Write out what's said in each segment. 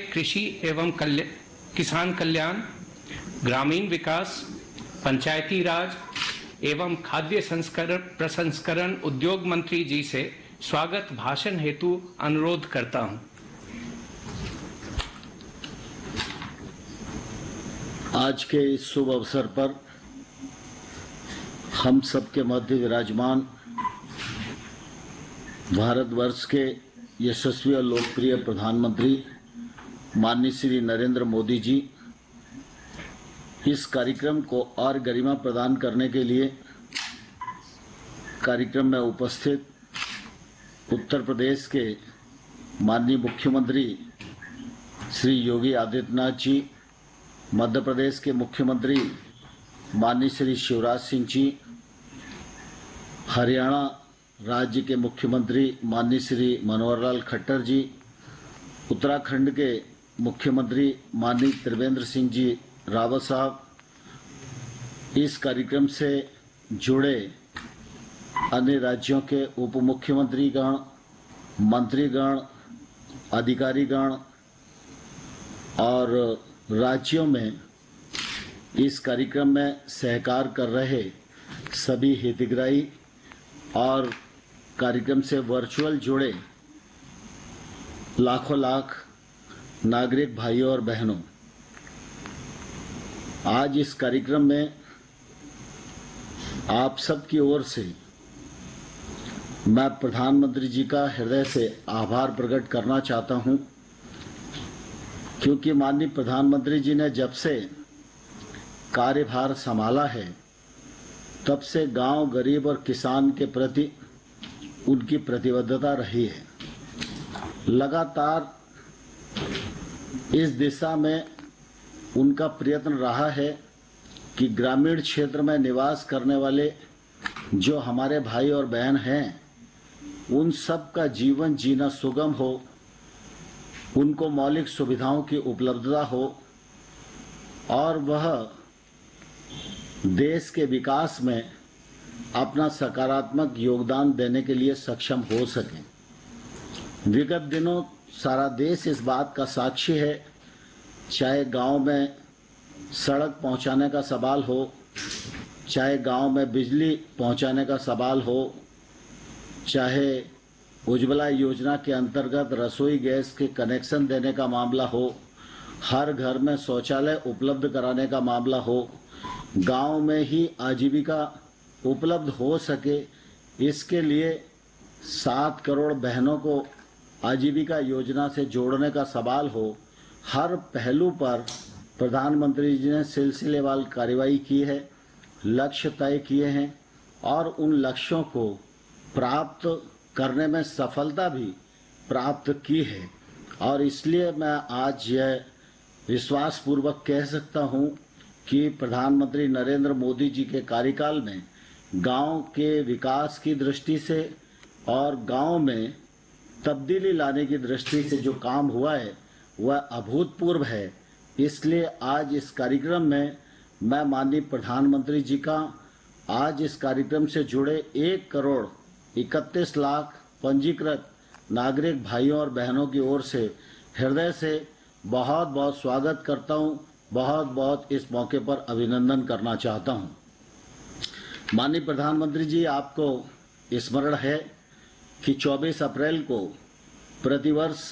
कृषि एवं किसान कल्याण, ग्रामीण विकास, पंचायती राज एवं खाद्य प्रसंस्करण उद्योग मंत्री जी से स्वागत भाषण हेतु अनुरोध करता हूं। आज के इस शुभ अवसर पर हम सबके मध्य विराजमान भारतवर्ष के यशस्वी और लोकप्रिय प्रधानमंत्री माननीय श्री नरेंद्र मोदी जी इस कार्यक्रम को और गरिमा प्रदान करने के लिए कार्यक्रम में उपस्थित उत्तर प्रदेश के माननीय मुख्यमंत्री श्री योगी आदित्यनाथ जी, मध्य प्रदेश के मुख्यमंत्री माननीय श्री शिवराज सिंह जी, हरियाणा राज्य के मुख्यमंत्री माननीय श्री मनोहर लाल खट्टर जी, उत्तराखंड के मुख्यमंत्री माननीय त्रिवेंद्र सिंह जी रावत साहब, इस कार्यक्रम से जुड़े अन्य राज्यों के उप मुख्यमंत्रीगण, मंत्रीगण, अधिकारीगण और राज्यों में इस कार्यक्रम में सहकार कर रहे सभी हितग्राही और कार्यक्रम से वर्चुअल जुड़े लाखों लाख नागरिक भाइयों और बहनों, आज इस कार्यक्रम में आप सबकी ओर से मैं प्रधानमंत्री जी का हृदय से आभार प्रकट करना चाहता हूं, क्योंकि माननीय प्रधानमंत्री जी ने जब से कार्यभार संभाला है तब से गांव, गरीब और किसान के प्रति उनकी प्रतिबद्धता रही है। लगातार इस दिशा में उनका प्रयत्न रहा है कि ग्रामीण क्षेत्र में निवास करने वाले जो हमारे भाई और बहन हैं, उन सब का जीवन जीना सुगम हो, उनको मौलिक सुविधाओं की उपलब्धता हो और वह देश के विकास में अपना सकारात्मक योगदान देने के लिए सक्षम हो सकें। विगत दिनों सारा देश इस बात का साक्षी है, चाहे गांव में सड़क पहुंचाने का सवाल हो, चाहे गांव में बिजली पहुंचाने का सवाल हो, चाहे उज्ज्वला योजना के अंतर्गत रसोई गैस के कनेक्शन देने का मामला हो, हर घर में शौचालय उपलब्ध कराने का मामला हो, गांव में ही आजीविका उपलब्ध हो सके, इसके लिए 7 करोड़ बहनों को आजीविका योजना से जोड़ने का सवाल हो, हर पहलू पर प्रधानमंत्री जी ने सिलसिलेवार कार्रवाई की है, लक्ष्य तय किए हैं और उन लक्ष्यों को प्राप्त करने में सफलता भी प्राप्त की है। और इसलिए मैं आज यह विश्वासपूर्वक कह सकता हूं कि प्रधानमंत्री नरेंद्र मोदी जी के कार्यकाल में गांव के विकास की दृष्टि से और गांव में तब्दीली लाने की दृष्टि से जो काम हुआ है वह अभूतपूर्व है। इसलिए आज इस कार्यक्रम में मैं माननीय प्रधानमंत्री जी का आज इस कार्यक्रम से जुड़े 1 करोड़ 31 लाख पंजीकृत नागरिक भाइयों और बहनों की ओर से हृदय से बहुत बहुत स्वागत करता हूं, बहुत बहुत इस मौके पर अभिनंदन करना चाहता हूं। माननीय प्रधानमंत्री जी, आपको स्मरण है कि 24 अप्रैल को प्रतिवर्ष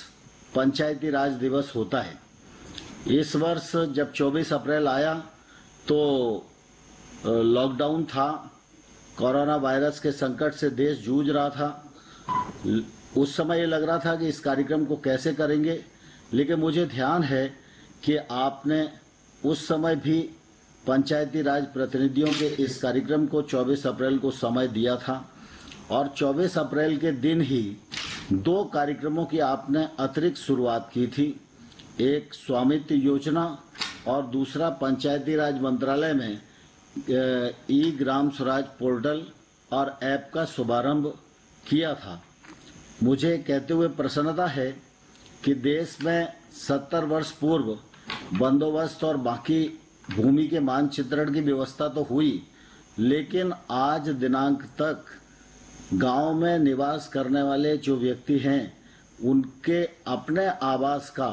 पंचायती राज दिवस होता है। इस वर्ष जब 24 अप्रैल आया तो लॉकडाउन था, कोरोना वायरस के संकट से देश जूझ रहा था। उस समय ये लग रहा था कि इस कार्यक्रम को कैसे करेंगे, लेकिन मुझे ध्यान है कि आपने उस समय भी पंचायती राज प्रतिनिधियों के इस कार्यक्रम को 24 अप्रैल को समय दिया था और 24 अप्रैल के दिन ही 2 कार्यक्रमों की आपने अतिरिक्त शुरुआत की थी। एक स्वामित्व योजना और दूसरा पंचायती राज मंत्रालय में ई ग्राम स्वराज पोर्टल और ऐप का शुभारंभ किया था। मुझे कहते हुए प्रसन्नता है कि देश में 70 वर्ष पूर्व बंदोबस्त और बाकी भूमि के मानचित्रण की व्यवस्था तो हुई, लेकिन आज दिनांक तक गांव में निवास करने वाले जो व्यक्ति हैं उनके अपने आवास का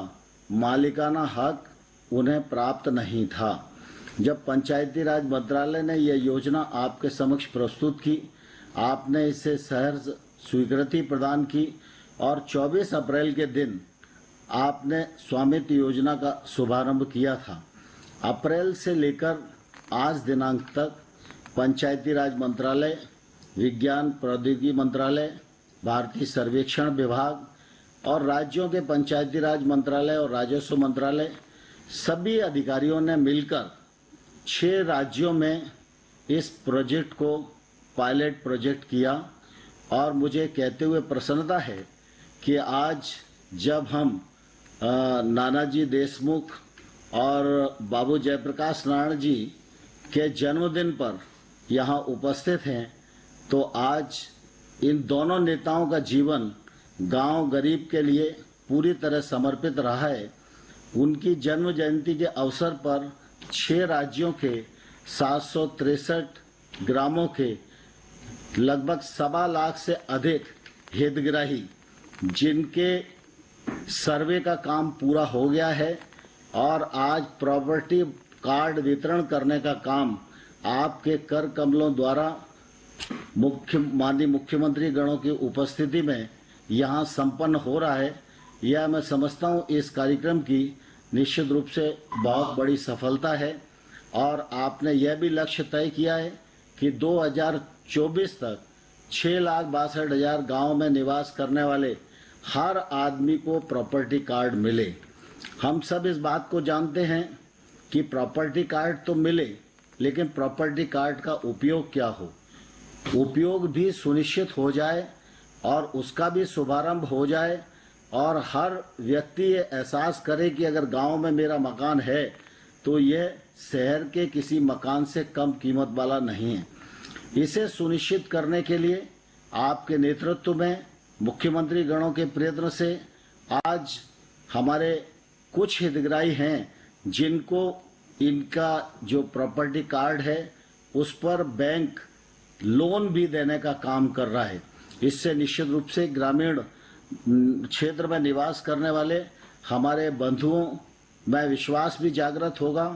मालिकाना हक उन्हें प्राप्त नहीं था। जब पंचायती राज मंत्रालय ने यह योजना आपके समक्ष प्रस्तुत की, आपने इसे सहर्ष स्वीकृति प्रदान की और 24 अप्रैल के दिन आपने स्वामित्व योजना का शुभारंभ किया था। अप्रैल से लेकर आज दिनांक तक पंचायती राज मंत्रालय, विज्ञान प्रौद्योगिकी मंत्रालय, भारतीय सर्वेक्षण विभाग और राज्यों के पंचायती राज मंत्रालय और राजस्व मंत्रालय सभी अधिकारियों ने मिलकर 6 राज्यों में इस प्रोजेक्ट को पायलट प्रोजेक्ट किया और मुझे कहते हुए प्रसन्नता है कि आज जब हम नानाजी देशमुख और बाबू जयप्रकाश नारायण जी के जन्मदिन पर यहाँ उपस्थित हैं, तो आज इन दोनों नेताओं का जीवन गांव गरीब के लिए पूरी तरह समर्पित रहा है। उनकी जन्म जयंती के अवसर पर 6 राज्यों के 763 ग्रामों के लगभग 1.25 लाख से अधिक हितग्राही जिनके सर्वे का काम पूरा हो गया है और आज प्रॉपर्टी कार्ड वितरण करने का काम आपके कर कमलों द्वारा माननीय मुख्यमंत्री गणों की उपस्थिति में यहाँ संपन्न हो रहा है। यह मैं समझता हूँ इस कार्यक्रम की निश्चित रूप से बहुत बड़ी सफलता है और आपने यह भी लक्ष्य तय किया है कि 2024 तक 6,62,000 गाँव में निवास करने वाले हर आदमी को प्रॉपर्टी कार्ड मिले। हम सब इस बात को जानते हैं कि प्रॉपर्टी कार्ड तो मिले, लेकिन प्रॉपर्टी कार्ड का उपयोग क्या हो, उपयोग भी सुनिश्चित हो जाए और उसका भी शुभारंभ हो जाए और हर व्यक्ति ये एहसास करे कि अगर गांव में मेरा मकान है तो यह शहर के किसी मकान से कम कीमत वाला नहीं है। इसे सुनिश्चित करने के लिए आपके नेतृत्व में मुख्यमंत्री गणों के प्रयत्न से आज हमारे कुछ हितग्राही हैं जिनको इनका जो प्रॉपर्टी कार्ड है उस पर बैंक लोन भी देने का काम कर रहा है। इससे निश्चित रूप से ग्रामीण क्षेत्र में निवास करने वाले हमारे बंधुओं में विश्वास भी जागृत होगा,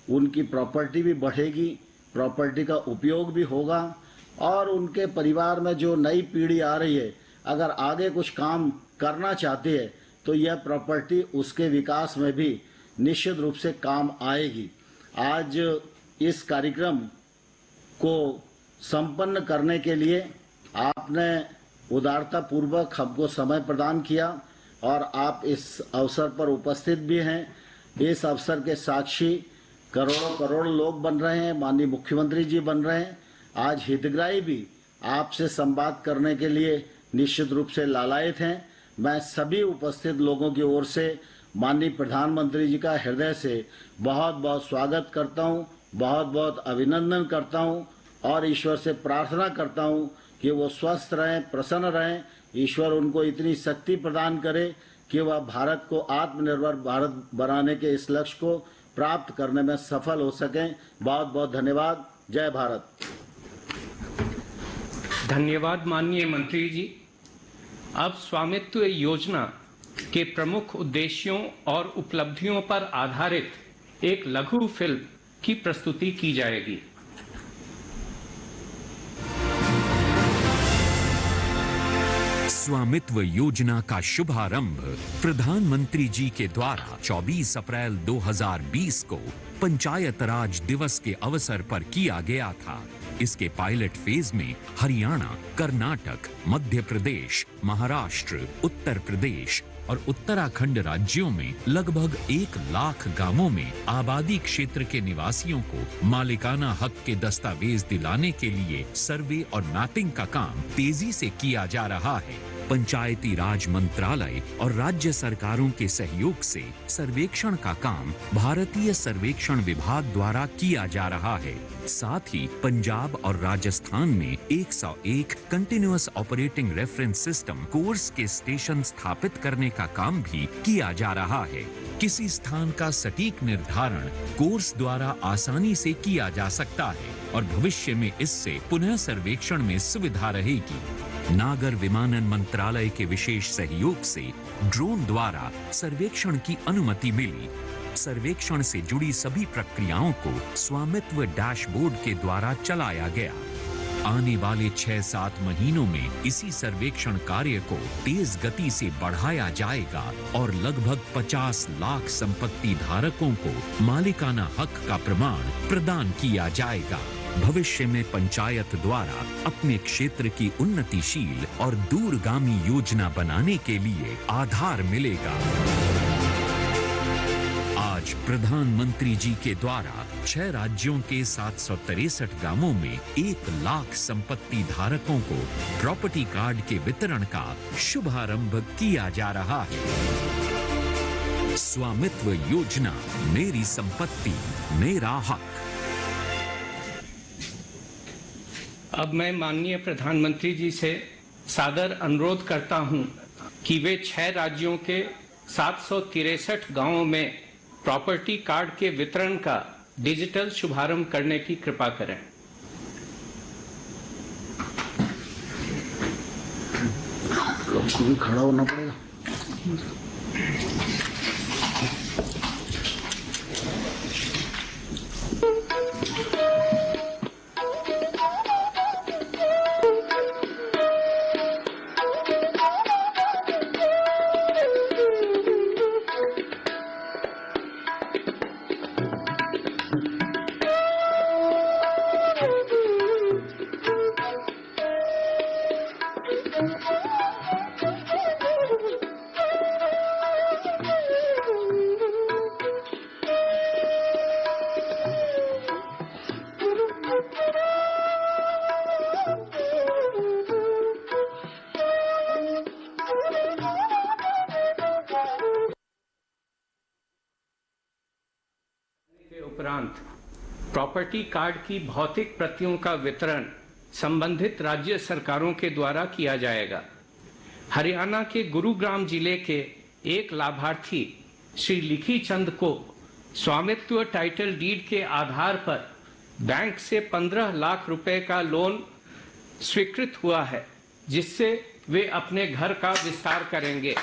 उनकी प्रॉपर्टी भी बढ़ेगी, प्रॉपर्टी का उपयोग भी होगा और उनके परिवार में जो नई पीढ़ी आ रही है अगर आगे कुछ काम करना चाहती है तो यह प्रॉपर्टी उसके विकास में भी निश्चित रूप से काम आएगी। आज इस कार्यक्रम को संपन्न करने के लिए आपने उदारता पूर्वक हमको समय प्रदान किया और आप इस अवसर पर उपस्थित भी हैं। इस अवसर के साक्षी करोड़ों करोड़ लोग बन रहे हैं, माननीय मुख्यमंत्री जी बन रहे हैं। आज हितग्राही भी आपसे संवाद करने के लिए निश्चित रूप से लालायित हैं। मैं सभी उपस्थित लोगों की ओर से माननीय प्रधानमंत्री जी का हृदय से बहुत बहुत स्वागत करता हूं, बहुत बहुत अभिनंदन करता हूं और ईश्वर से प्रार्थना करता हूं कि वो स्वस्थ रहें, प्रसन्न रहें। ईश्वर उनको इतनी शक्ति प्रदान करे कि वह भारत को आत्मनिर्भर भारत बनाने के इस लक्ष्य को प्राप्त करने में सफल हो सकें। बहुत बहुत धन्यवाद। जय भारत। धन्यवाद माननीय मंत्री जी। अब स्वामित्व योजना के प्रमुख उद्देश्यों और उपलब्धियों पर आधारित एक लघु फिल्म की प्रस्तुति की जाएगी। स्वामित्व योजना का शुभारंभ प्रधानमंत्री जी के द्वारा 24 अप्रैल 2020 को पंचायत राज दिवस के अवसर पर किया गया था। इसके पायलट फेज में हरियाणा, कर्नाटक, मध्य प्रदेश, महाराष्ट्र, उत्तर प्रदेश और उत्तराखंड राज्यों में लगभग 1 लाख गांवों में आबादी क्षेत्र के निवासियों को मालिकाना हक के दस्तावेज दिलाने के लिए सर्वे और मैपिंग का काम तेजी से किया जा रहा है। पंचायती राज मंत्रालय और राज्य सरकारों के सहयोग से सर्वेक्षण का काम भारतीय सर्वेक्षण विभाग द्वारा किया जा रहा है। साथ ही पंजाब और राजस्थान में 101 continuous operating reference system course के स्टेशन स्थापित करने का काम भी किया जा रहा है। किसी स्थान का सटीक निर्धारण कोर्स द्वारा आसानी से किया जा सकता है और भविष्य में इससे पुनः सर्वेक्षण में सुविधा रहेगी। नागर विमानन मंत्रालय के विशेष सहयोग से ड्रोन द्वारा सर्वेक्षण की अनुमति मिली। सर्वेक्षण से जुड़ी सभी प्रक्रियाओं को स्वामित्व डैशबोर्ड के द्वारा चलाया गया। आने वाले 6-7 महीनों में इसी सर्वेक्षण कार्य को तेज गति से बढ़ाया जाएगा और लगभग 50 लाख संपत्ति धारकों को मालिकाना हक का प्रमाण प्रदान किया जाएगा। भविष्य में पंचायत द्वारा अपने क्षेत्र की उन्नतिशील और दूरगामी योजना बनाने के लिए आधार मिलेगा। आज प्रधानमंत्री जी के द्वारा 6 राज्यों के 763 गांवों में 1 लाख संपत्ति धारकों को प्रॉपर्टी कार्ड के वितरण का शुभारंभ किया जा रहा है। स्वामित्व योजना, मेरी संपत्ति मेरा हक। अब मैं माननीय प्रधानमंत्री जी से सादर अनुरोध करता हूं कि वे 6 राज्यों के 763 गांवों में प्रॉपर्टी कार्ड के वितरण का डिजिटल शुभारंभ करने की कृपा करें। आपको भी खड़ा होना पड़ेगा। के उपरांत प्रॉपर्टी कार्ड की भौतिक प्रतियों का वितरण संबंधित राज्य सरकारों के द्वारा किया जाएगा। हरियाणा के गुरुग्राम जिले के एक लाभार्थी श्री लिखी चंद को स्वामित्व टाइटल डीड के आधार पर बैंक से 15 लाख रुपए का लोन स्वीकृत हुआ है, जिससे वे अपने घर का विस्तार करेंगे।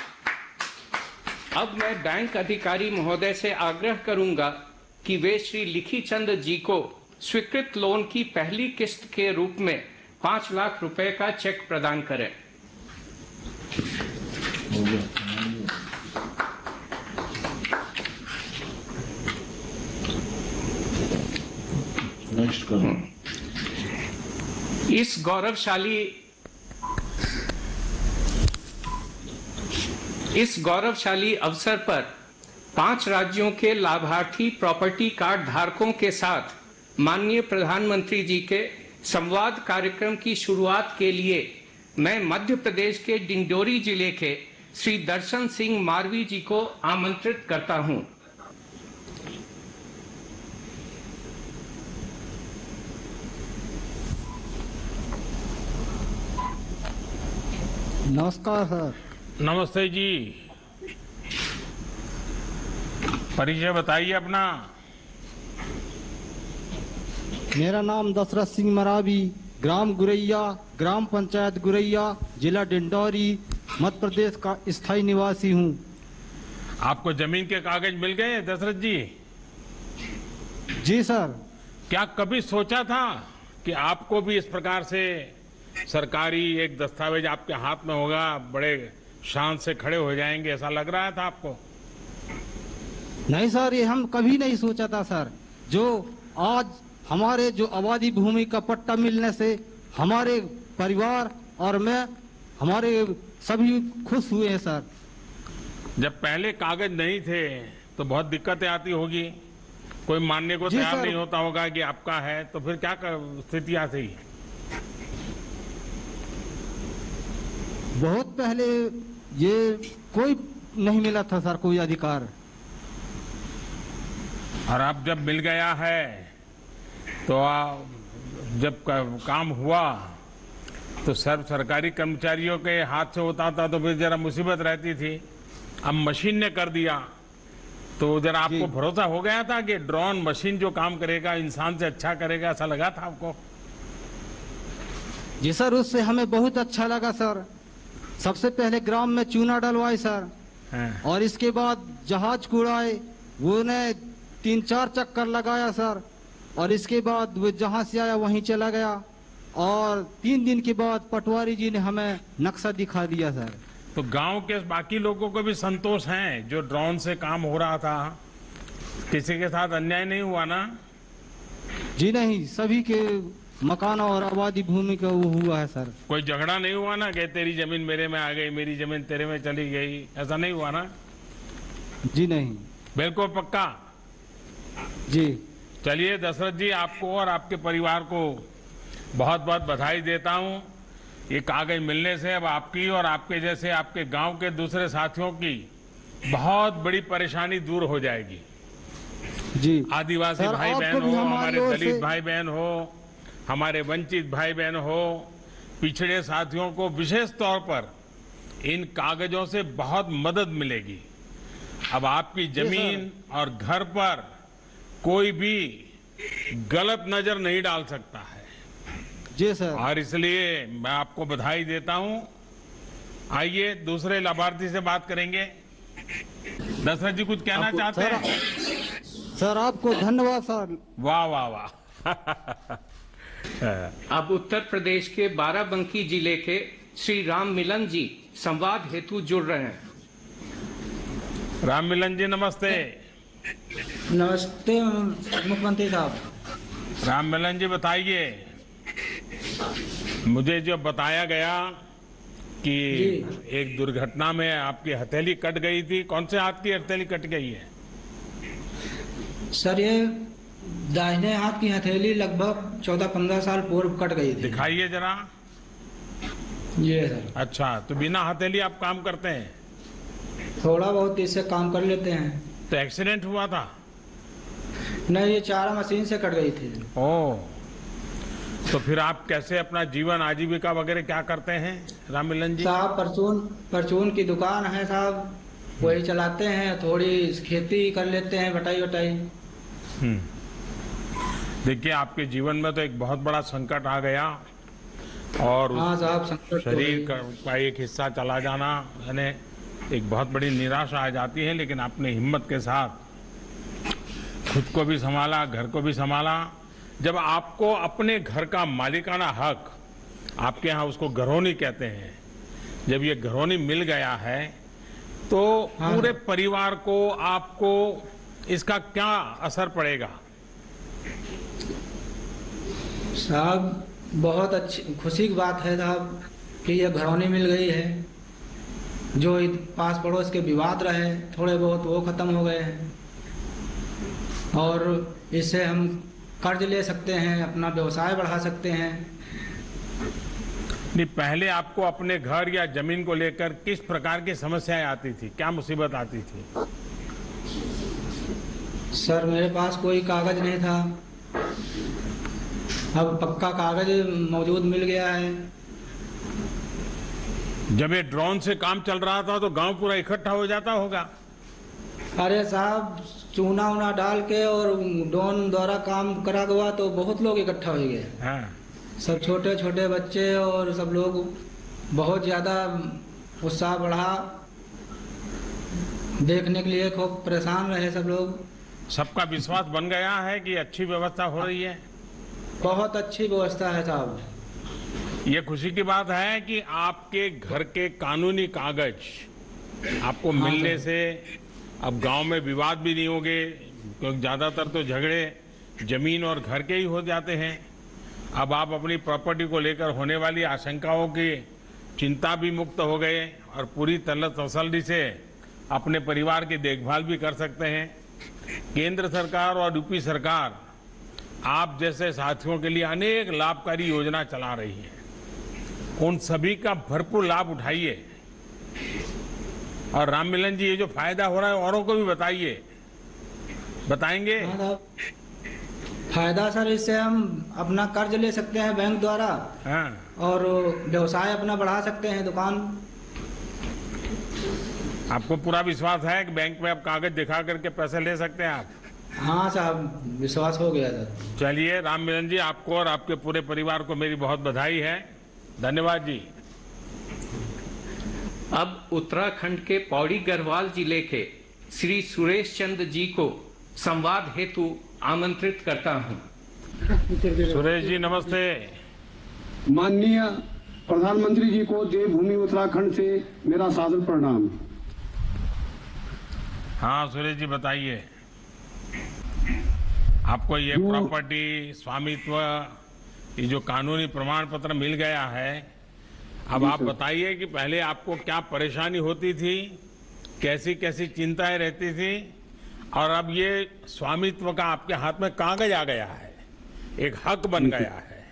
अब मैं बैंक अधिकारी महोदय से आग्रह करूंगा कि वे श्री लिखी चंद जी को स्वीकृत लोन की पहली किस्त के रूप में 5 लाख रुपए का चेक प्रदान करें। नेक्स्ट करो। इस गौरवशाली अवसर पर 5 राज्यों के लाभार्थी प्रॉपर्टी कार्ड धारकों के साथ माननीय प्रधानमंत्री जी के संवाद कार्यक्रम की शुरुआत के लिए मैं मध्य प्रदेश के डिंडोरी जिले के श्री दर्शन सिंह मारवी जी को आमंत्रित करता हूं। नमस्कार सर। नमस्ते जी, परिचय बताइए अपना। मेरा नाम दशरथ सिंह मरावी, ग्राम गुरैया, ग्राम पंचायत गुरैया, जिला डिंडौरी, मध्य प्रदेश का स्थायी निवासी हूँ। आपको जमीन के कागज मिल गए दशरथ जी? जी सर। क्या कभी सोचा था कि आपको भी इस प्रकार से सरकारी एक दस्तावेज आपके हाथ में होगा, बड़े शान से खड़े हो जाएंगे, ऐसा लग रहा था आपको? नहीं सर, ये हम कभी नहीं सोचा था सर। जो आज हमारे जो आबादी भूमि का पट्टा मिलने से हमारे परिवार और मैं, हमारे सभी खुश हुए हैं सर। जब पहले कागज नहीं थे तो बहुत दिक्कतें आती होगी, कोई मानने को तैयार नहीं होता होगा कि आपका है, तो फिर क्या स्थितियां थी? बहुत पहले ये कोई नहीं मिला था सर, कोई अधिकार। और अब जब मिल गया है तो जब काम हुआ तो सब सरकारी कर्मचारियों के हाथ से होता था तो फिर जरा मुसीबत रहती थी। अब मशीन ने कर दिया तो जरा आपको भरोसा हो गया था कि ड्रोन मशीन जो काम करेगा इंसान से अच्छा करेगा, ऐसा लगा था आपको? जी सर, उससे हमें बहुत अच्छा लगा सर। सबसे पहले ग्राम में चूना डलवाए सर, हाँ। और इसके बाद जहाज कुड़ाए, वो ने 3-4 चक्कर लगाया सर, और इसके बाद वो जहां से आया वहीं चला गया, और 3 दिन के बाद पटवारी जी ने हमें नक्शा दिखा दिया सर। तो गांव के बाकी लोगों को भी संतोष है जो ड्रोन से काम हो रहा था? किसी के साथ अन्याय नहीं हुआ ना? जी नहीं, सभी के मकान और आबादी भूमि का वो हुआ है सर। कोई झगड़ा नहीं हुआ ना कि तेरी जमीन मेरे में आ गई, मेरी जमीन तेरे में चली गई, ऐसा नहीं हुआ ना? जी नहीं। बिल्कुल पक्का? जी चलिए दशरथ जी, आपको और आपके परिवार को बहुत बहुत बधाई देता हूं। ये कागज मिलने से अब आपकी और आपके जैसे आपके गांव के दूसरे साथियों की बहुत बड़ी परेशानी दूर हो जाएगी। जी आदिवासी सर, भाई आपको बहन भी हो, हमारी हमारे ओर दलित से- भाई बहन हो, हमारे वंचित भाई बहन हो, पिछड़े साथियों को विशेष तौर पर इन कागजों से बहुत मदद मिलेगी। अब आपकी जमीन और घर पर कोई भी गलत नजर नहीं डाल सकता है, जी सर। और इसलिए मैं आपको बधाई देता हूं। आइए दूसरे लाभार्थी से बात करेंगे। दशरथ जी कुछ कहना आपको- चाहते हैं? सर आपको धन्यवाद सर। वाह वाह वाह। अब उत्तर प्रदेश के बाराबंकी जिले के श्री राम मिलन जी संवाद हेतु जुड़ रहे हैं। राम मिलन जी नमस्ते। नमस्ते मुख्यमंत्री साहब। राम मिलन जी बताइए, मुझे जो बताया गया कि एक दुर्घटना में आपकी हथेली कट गई थी, कौन से हाथ की हथेली कट गई है? सर ये दाहिने हाथ की हथेली लगभग 14-15 साल पूर्व कट गई थी। दिखाइए जरा। जी सर। अच्छा, तो बिना हथेली आप काम करते हैं? थोड़ा बहुत इससे काम कर लेते हैं। तो एक्सीडेंट हुआ था? नहीं, ये चारा मशीन से कट गई थी। ओ, तो फिर आप कैसे अपना जीवन आजीविका वगैरह क्या करते हैं राम मिलन जी? साहब परचून की दुकान है साहब, वही चलाते हैं। थोड़ी खेती कर लेते हैं, बटाई वटाई। देखिए, आपके जीवन में तो एक बहुत बड़ा संकट आ गया, और हाँ साहब, संकट तो शरीर है। का एक हिस्सा चला जाना यानी एक बहुत बड़ी निराशा आ जाती है, लेकिन आपने हिम्मत के साथ खुद को भी संभाला, घर को भी संभाला। जब आपको अपने घर का मालिकाना हक, आपके यहाँ उसको घरौनी कहते हैं, जब ये घरौनी मिल गया है तो हाँ। पूरे परिवार को, आपको इसका क्या असर पड़ेगा? साहब बहुत अच्छी खुशी की बात है साहब कि ये घरौनी मिल गई है। जो पास पड़ोस के विवाद रहे थोड़े बहुत, वो खत्म हो गए हैं, और इससे हम कर्ज ले सकते हैं, अपना व्यवसाय बढ़ा सकते हैं। नहीं, पहले आपको अपने घर या जमीन को लेकर किस प्रकार की समस्याएं आती थी, क्या मुसीबत आती थी? सर मेरे पास कोई कागज नहीं था, अब पक्का कागज मौजूद मिल गया है। जब ये ड्रोन से काम चल रहा था तो गांव पूरा इकट्ठा हो जाता होगा? अरे साहब, चूना उना डाल के और ड्रोन द्वारा काम करा हुआ तो बहुत लोग इकट्ठा हो गए। हाँ। सब छोटे छोटे बच्चे और सब लोग, बहुत ज़्यादा उत्साह बढ़ा। देखने के लिए खूब परेशान रहे सब लोग। सबका विश्वास बन गया है कि अच्छी व्यवस्था हो रही है? बहुत अच्छी व्यवस्था है साहब। ये खुशी की बात है कि आपके घर के कानूनी कागज आपको हाँ, मिलने सर। से अब गांव में विवाद भी नहीं होंगे, क्योंकि ज्यादातर तो झगड़े जमीन और घर के ही हो जाते हैं। अब आप अपनी प्रॉपर्टी को लेकर होने वाली आशंकाओं की चिंता भी मुक्त हो गए, और पूरी तसल्ली से अपने परिवार की देखभाल भी कर सकते हैं। केंद्र सरकार और यूपी सरकार आप जैसे साथियों के लिए अनेक लाभकारी योजना चला रही है, उन सभी का भरपूर लाभ उठाइए। और राम मिलन जी, ये जो फायदा हो रहा है औरों को भी बताइए, बताएंगे? हाँ साहब, फायदा सर इससे हम अपना कर्ज ले सकते हैं बैंक द्वारा, हाँ। और व्यवसाय अपना बढ़ा सकते हैं, दुकान। आपको पूरा विश्वास है कि बैंक में आप कागज दिखा करके पैसे ले सकते हैं आप? हाँ साहब, विश्वास हो गया सर। चलिए राम मिलन जी, आपको और आपके पूरे परिवार को मेरी बहुत बधाई है। धन्यवाद जी। अब उत्तराखंड के पौड़ी गढ़वाल जिले के श्री सुरेश चंद्र जी को संवाद हेतु आमंत्रित करता हूं। सुरेश जी नमस्ते। माननीय प्रधानमंत्री जी को देवभूमि उत्तराखंड से मेरा सादर प्रणाम। हाँ सुरेश जी बताइए, आपको ये प्रॉपर्टी स्वामित्व ये जो कानूनी प्रमाण पत्र मिल गया है, अब आप बताइए कि पहले आपको क्या परेशानी होती थी, कैसी कैसी चिंताएं रहती थी, और अब ये स्वामित्व का आपके हाथ में कागज आ गया है, एक हक बन गया है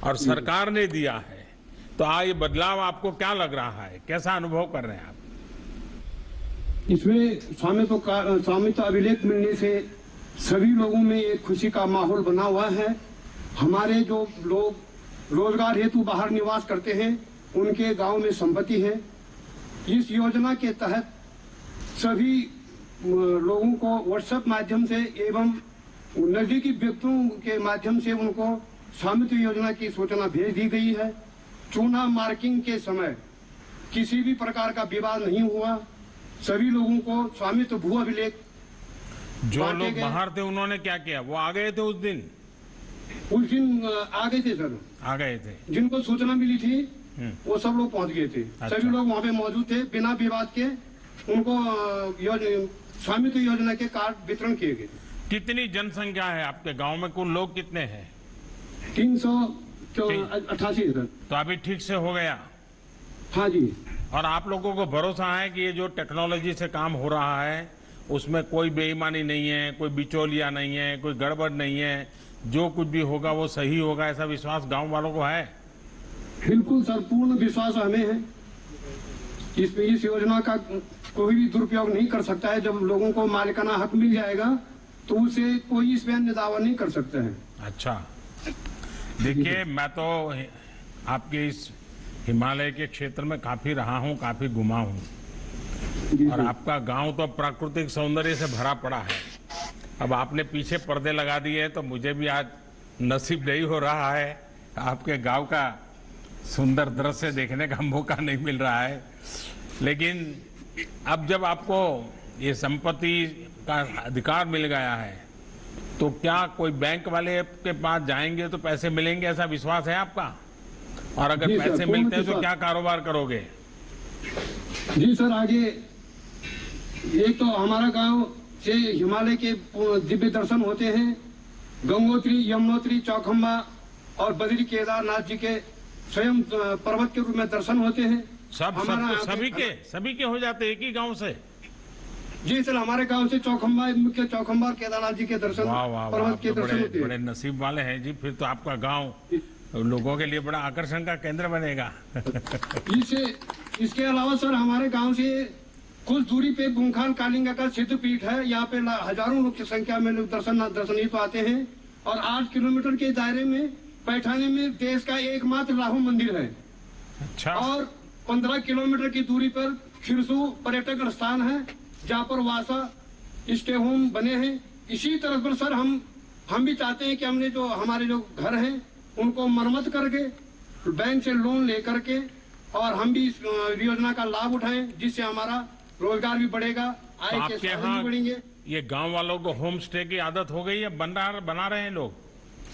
और सरकार ने दिया है, तो ये बदलाव आपको क्या लग रहा है, कैसा अनुभव कर रहे हैं आप? इसमें स्वामित्व अभिलेख मिलने से सभी लोगों में एक खुशी का माहौल बना हुआ है। हमारे जो लोग रोजगार हेतु बाहर निवास करते हैं उनके गांव में संपत्ति है। इस योजना के तहत सभी लोगों को व्हाट्सएप माध्यम से एवं नजदीकी व्यक्तियों के माध्यम से उनको स्वामित्व योजना की सूचना भेज दी गई है। चूना मार्किंग के समय किसी भी प्रकार का विवाद नहीं हुआ। सभी लोगों को स्वामित्व भू अभिलेख जो लोग बाहर थे उन्होंने क्या किया? वो आ गए थे उस दिन आ गए थे सर, आ गए थे। जिनको सूचना मिली थी वो सब लोग पहुंच गए थे। अच्छा। सभी लोग वहाँ पे मौजूद थे। बिना विवाद के उनको स्वामित्व योजना के कार्ड वितरण किए गए। कितनी जनसंख्या है आपके गांव में? कुल लोग कितने हैं? 388 सर। तो अभी ठीक से हो गया? हाँ जी। और आप लोगों को भरोसा है कि ये जो टेक्नोलॉजी से काम हो रहा है उसमें कोई बेईमानी नहीं है, कोई बिचौलिया नहीं है, कोई गड़बड़ नहीं है, जो कुछ भी होगा वो सही होगा, ऐसा विश्वास गांव वालों को है? बिल्कुल सर, पूर्ण विश्वास हमें है। इस योजना का कोई भी दुरुपयोग नहीं कर सकता है। जब लोगों को मालिकाना हक मिल जाएगा तो उसे कोई इस पर दावा नहीं कर सकता है। अच्छा, देखिए मैं तो आपके इस हिमालय के क्षेत्र में काफी रहा हूँ, काफी घुमा हूँ, और आपका गांव तो प्राकृतिक सौंदर्य से भरा पड़ा है। अब आपने पीछे पर्दे लगा दिए तो मुझे भी आज नसीब नहीं हो रहा है आपके गांव का सुंदर दृश्य देखने का मौका नहीं मिल रहा है। लेकिन अब जब आपको ये संपत्ति का अधिकार मिल गया है तो क्या कोई बैंक वाले के पास जाएंगे तो पैसे मिलेंगे, ऐसा विश्वास है आपका? और अगर पैसे मिलते हैं तो क्या कारोबार करोगे? जी सर, आगे एक तो हमारा गांव से हिमालय के दिव्य दर्शन होते हैं। गंगोत्री, यमुनोत्री, चौखंबा और बद्री केदारनाथ जी के स्वयं पर्वत के रूप में दर्शन होते हैं। सभी के हो जाते एक ही गांव से? जी सर, हमारे गांव से चौखंबा, मुख्य चौखंबा और केदारनाथ जी के दर्शन, पर्वत के दर्शन होते हैं। बड़े नसीब वाले हैं जी, फिर तो आपका गांव लोगों के लिए बड़ा आकर्षण का केंद्र बनेगा। इसके अलावा सर हमारे गांव से कुछ दूरी पे बुंखान कालिंगा का सिद्ध पीठ है। यहाँ पे हजारों लोग की संख्या में लोग दर्शनीय तो आते हैं। और 8 किलोमीटर के दायरे में पैठानी में देश का एकमात्र राहु मंदिर है। अच्छा। और 15 किलोमीटर की दूरी पर खिरसू पर्यटक स्थान है जहाँ पर वासा स्टे होम बने हैं। इसी तरह पर सर हम भी चाहते हैं कि हमने जो हमारे जो घर हैं उनको मरम्मत करके बैंक से लोन लेकर के और हम भी इस योजना का लाभ उठाएं, जिससे हमारा रोजगार भी बढ़ेगा, आय के साधन भी बढ़ेंगे। ये गांव वालों को होम स्टे की आदत हो गई है, बना रहे हैं लोग?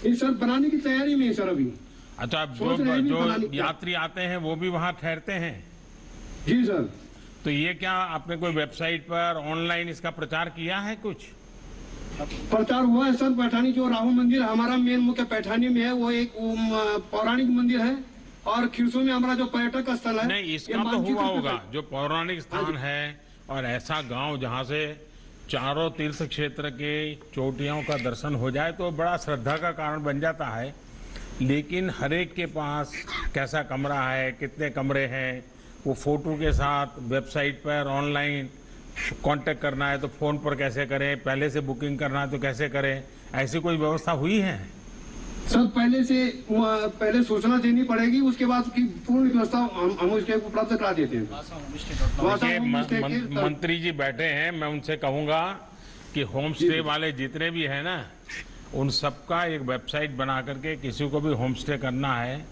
इस सर बनाने की तैयारी में है सर अभी। अच्छा, जो यात्री आते हैं वो भी वहाँ ठहरते हैं? जी सर। तो ये क्या आपने कोई वेबसाइट पर ऑनलाइन इसका प्रचार किया है? कुछ प्रचार हुआ है सर। पैठानी जो राहु मंदिर हमारा मेन मुख्य पैठानी में है, वो एक पौराणिक मंदिर है। और खिरसू में हमारा जो पर्यटक स्थल है, नहीं इसका तो हुआ होगा जो पौराणिक स्थान है, और ऐसा गांव जहां से चारों तीर्थ क्षेत्र के चोटियों का दर्शन हो जाए तो बड़ा श्रद्धा का कारण बन जाता है। लेकिन हर एक के पास कैसा कमरा है, कितने कमरे हैं, वो फोटो के साथ वेबसाइट पर ऑनलाइन कांटेक्ट करना है तो फोन पर कैसे करें, पहले से बुकिंग करना है तो कैसे करें, ऐसी कोई व्यवस्था हुई है? सर पहले सूचना देनी पड़ेगी, उसके बाद की पूर्ण व्यवस्था हम उसके उपलब्ध करा देते हैं। मंत्री जी बैठे हैं, मैं उनसे कहूंगा कि होम स्टे वाले जितने भी हैं ना, उन सबका एक वेबसाइट बना करके किसी को भी होम स्टे करना है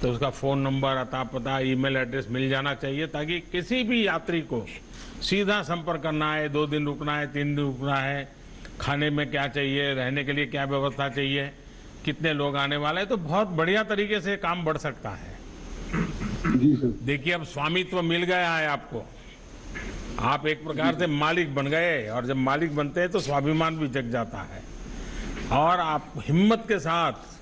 तो उसका फ़ोन नंबर, अता पता, ईमेल एड्रेस मिल जाना चाहिए, ताकि किसी भी यात्री को सीधा संपर्क करना है, 2 दिन रुकना है, 3 दिन रुकना है, खाने में क्या चाहिए, रहने के लिए क्या व्यवस्था चाहिए, कितने लोग आने वाले हैं, तो बहुत बढ़िया तरीके से काम बढ़ सकता है। जी सर। देखिए, अब स्वामित्व मिल गया है आपको, आप एक प्रकार से मालिक बन गए, और जब मालिक बनते हैं तो स्वाभिमान भी जग जाता है, और आप हिम्मत के साथ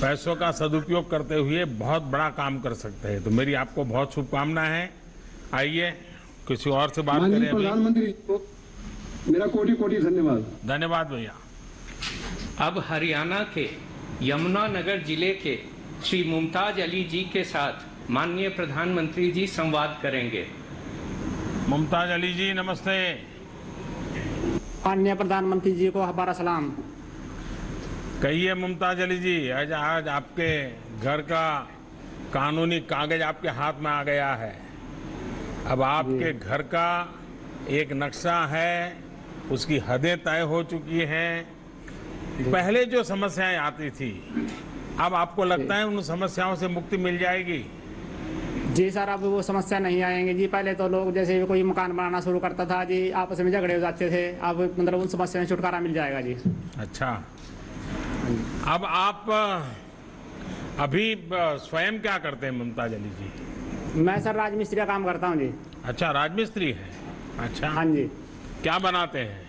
पैसों का सदुपयोग करते हुए बहुत बड़ा काम कर सकते हैं। तो मेरी आपको बहुत शुभकामनाएं हैं। आइए किसी और से बात माननीय करें अभी। प्रधानमंत्री को मेरा कोटि कोटि धन्यवाद। धन्यवाद भैया। अब हरियाणा के यमुनानगर जिले के श्री मुमताज अली जी के साथ माननीय प्रधानमंत्री जी संवाद करेंगे। मुमताज अली जी, नमस्ते। माननीय प्रधानमंत्री जी को हमारा सलाम। कहिए मुमताज अली जी, आज आपके घर का कानूनी कागज आपके हाथ में आ गया है। अब आपके घर का एक नक्शा है, उसकी हदें तय हो चुकी हैं। पहले जो समस्याएं आती थी, अब आपको लगता है उन समस्याओं से मुक्ति मिल जाएगी? जी सर, अब वो समस्या नहीं आएंगे जी। पहले तो लोग जैसे कोई मकान बनाना शुरू करता था जी, आपस में झगड़े हो जाते थे। अब मतलब उन समस्या में छुटकारा मिल जाएगा जी। अच्छा, अब आप अभी स्वयं क्या करते हैं मुमताज अली जी? मैं सर राजमिस्त्री का काम करता हूँ जी। अच्छा, राजमिस्त्री है। अच्छा, हाँ जी। क्या बनाते हैं?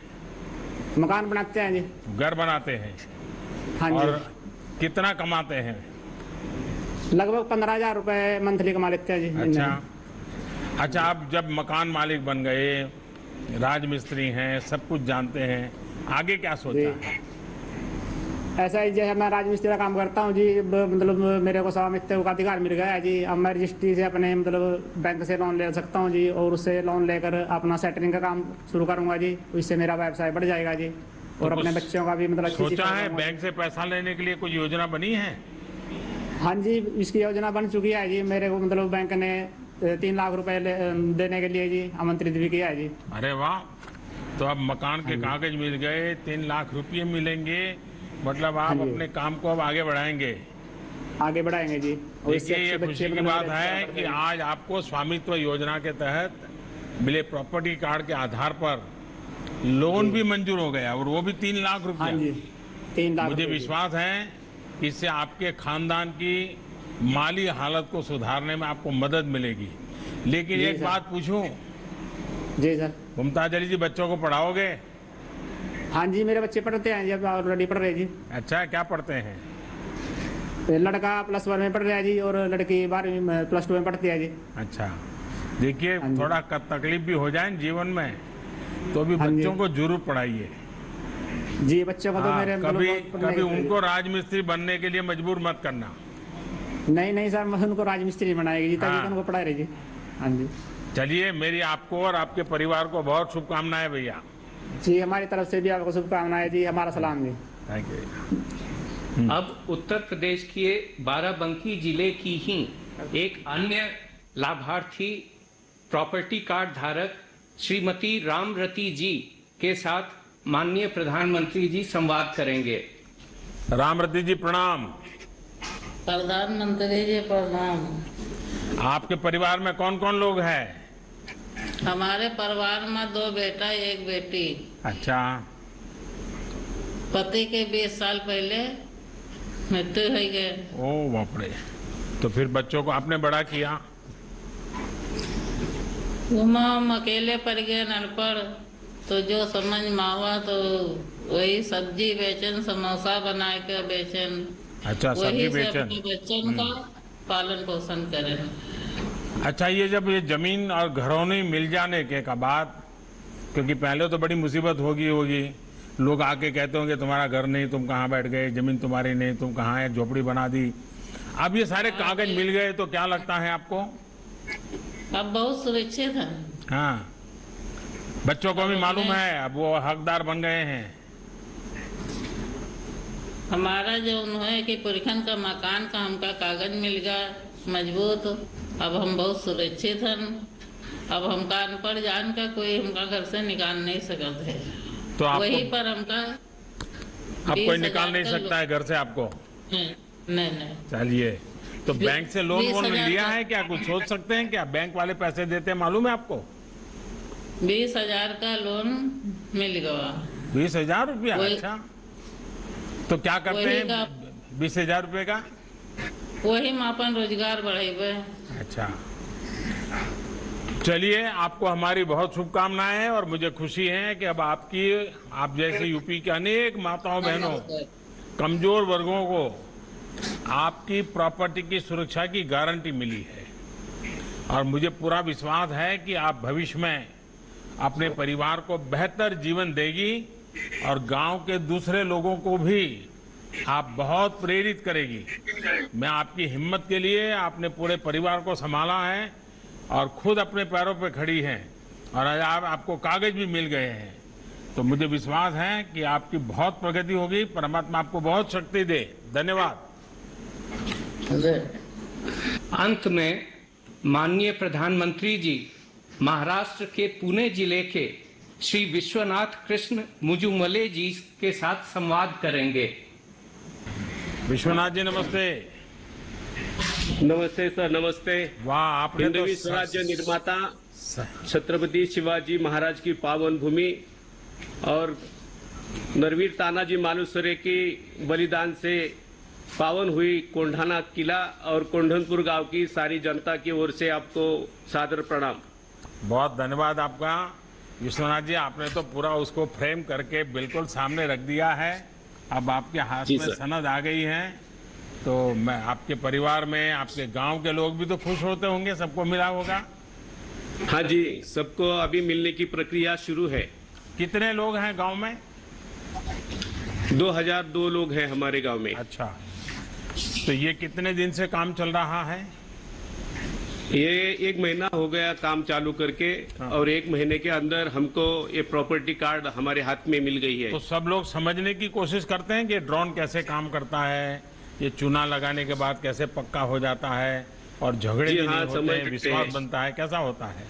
मकान बनाते हैं जी। घर बनाते हैं। हाँ और जी। कितना कमाते हैं? लगभग 15,000 रुपए मंथली कमा लेते हैं जी। अच्छा, आप जब मकान मालिक बन गए, राजमिस्त्री हैं, सब कुछ जानते हैं, आगे क्या सोचा है? ऐसा ही जैसे मैं राजमिस्त्री का काम करता हूँ जी, मतलब मेरे को स्वामित्व का अधिकार मिल गया है जी। अब मैं रजिस्ट्री से अपने मतलब बैंक से लोन ले सकता हूँ जी, और उससे लोन लेकर अपना सेटरिंग का काम शुरू करूँगा जी। इससे मेरा व्यवसाय बढ़ जाएगा जी, और अपने बच्चों का भी मतलब सोचा है? बैंक से पैसा लेने के लिए कोई योजना बनी है? हाँ जी, इसकी योजना बन चुकी है जी। मेरे को मतलब बैंक ने 3 लाख रुपए देने के लिए जी आमंत्रित भी किया है जी। अरे वाह! तो अब मकान के कागज मिल गए, 3 लाख रुपये मिलेंगे, मतलब आप अपने काम को अब आगे बढ़ाएंगे जी। देखिए, ये खुशी की बात है कि आज आपको स्वामित्व योजना के तहत मिले प्रॉपर्टी कार्ड के आधार पर लोन भी मंजूर हो गया, और वो भी 3 लाख हाँ रुपया। जी, 3 लाख। मुझे विश्वास है कि इससे आपके खानदान की माली हालत को सुधारने में आपको मदद मिलेगी। लेकिन एक बात पूछूं? जी सर। मुमताज अली जी, बच्चों को पढ़ाओगे? हाँ जी, मेरे बच्चे पढ़ते हैं जी, अब ऑलरेडी पढ़ रहे जी। अच्छा, क्या पढ़ते हैं? लड़का +1 में पढ़ रहा है जी, और लड़की 12वीं में +2 में पढ़ती है जी। अच्छा, देखिए, थोड़ा तकलीफ भी हो जाए जीवन में तो भी बच्चों को जरूर पढ़ाइए जी। बच्चों को तो मेरे कभी उनको राजमिस्त्री बनने के लिए मजबूर मत करना। नहीं सर, मैं उनको राजमिस्त्री बनाएगी जी, तभी तो उनको पढ़ा रही जी। हाँ जी। चलिए, मेरी आपको और आपके परिवार को बहुत शुभकामनाएं भैया जी। हमारी तरफ से भी आपको शुभकामनाएं जी, हमारा सलाम जी। Thank you. अब उत्तर प्रदेश के बाराबंकी जिले की ही एक अन्य लाभार्थी प्रॉपर्टी कार्ड धारक श्रीमती रामरती जी के साथ माननीय प्रधानमंत्री जी संवाद करेंगे। रामरती जी, प्रणाम। प्रधानमंत्री जी प्रणाम। आपके परिवार में कौन कौन लोग हैं? हमारे परिवार में 2 बेटा 1 बेटी। अच्छा। पति के 20 साल पहले मृत्यु हो गए। ओ बाप रे! तो फिर बच्चों को आपने बड़ा किया? हम अकेले पड़ गए, अनपढ़, तो जो समझ में आवा तो वही सब्जी बेचन, समोसा बना के बेचन। अच्छा, सब्जी बेचन। अपने बच्चों का पालन पोषण करें। अच्छा, ये जब ये जमीन और घरौनी मिल जाने के बाद, क्योंकि पहले तो बड़ी मुसीबत होगी, लोग आके कहते होंगे तुम्हारा घर नहीं, तुम कहाँ बैठ गए, जमीन तुम्हारी नहीं, तुम कहाँ है, झोपड़ी बना दी। अब ये सारे कागज मिल गए तो क्या लगता है आपको? अब बहुत सुरक्षित है। हाँ, बच्चों को भी मालूम है, अब वो हकदार बन गए हैं। हमारा जो है कि पुरखन का मकान का हमका कागज मिल गया मजबूत, अब हम बहुत सुरक्षित हैं। अब हमका अनपढ़ जान का कोई हमका घर से निकाल नहीं सकता है। तो आपको वहीं पर हमका अब कोई निकाल नहीं सकता है घर से आपको? नहीं। चलिए, तो बैंक से लोन 20,000 लिया का- है क्या? कुछ सोच सकते हैं क्या? बैंक वाले पैसे देते हैं, मालूम है आपको? 20,000 का लोन मिल गया। 20,000 रुपया? वही- अच्छा, तो क्या करते वही हैं का- 20,000 रुपये का? वही में अपन रोजगार बढ़ेबे। अच्छा, चलिए, आपको हमारी बहुत शुभकामनाएं हैं और मुझे खुशी है कि अब आप जैसे यूपी के अनेक माताओं बहनों, कमजोर वर्गों को आपकी प्रॉपर्टी की सुरक्षा की गारंटी मिली है और मुझे पूरा विश्वास है कि आप भविष्य में अपने परिवार को बेहतर जीवन देगी और गांव के दूसरे लोगों को भी आप बहुत प्रेरित करेगी। मैं आपकी हिम्मत के लिए, आपने पूरे परिवार को संभाला है और खुद अपने पैरों पर खड़ी हैं और आज आपको कागज भी मिल गए हैं, तो मुझे विश्वास है कि आपकी बहुत प्रगति होगी। परमात्मा आपको बहुत शक्ति दे। धन्यवाद। अंत में माननीय प्रधानमंत्री जी महाराष्ट्र के पुणे जिले के श्री विश्वनाथ कृष्ण मुजुमले जी के साथ संवाद करेंगे। विश्वनाथ जी नमस्ते। नमस्ते सर, नमस्ते। वाह, आपने तो हिंदवी स्वराज्य निर्माता छत्रपति शिवाजी महाराज की पावन भूमि और नरवीर तानाजी मालुसरे की बलिदान से पावन हुई कोंढाना किला और कोंढनपुर गांव की सारी जनता की ओर से आपको सादर प्रणाम। बहुत धन्यवाद आपका विश्वनाथ जी। आपने तो पूरा उसको फ्रेम करके बिल्कुल सामने रख दिया है। अब आपके हाथ जी में सर। सनद आ गई है, तो मैं आपके परिवार में, आपके गांव के लोग भी तो खुश होते होंगे, सबको मिला होगा। हाँ जी, सबको अभी मिलने की प्रक्रिया शुरू है। कितने लोग हैं गांव में? 2002 लोग हैं हमारे गांव में। अच्छा, तो ये कितने दिन से काम चल रहा है? ये 1 महीना हो गया काम चालू करके और 1 महीने के अंदर हमको ये प्रॉपर्टी कार्ड हमारे हाथ में मिल गई है। तो सब लोग समझने की कोशिश करते हैं कि ड्रोन कैसे काम करता है, ये चूना लगाने के बाद कैसे पक्का हो जाता है और झगड़े जी भी हाँ, नहीं होते समझ हैं, सकते विश्वास हैं। बनता है, कैसा होता है?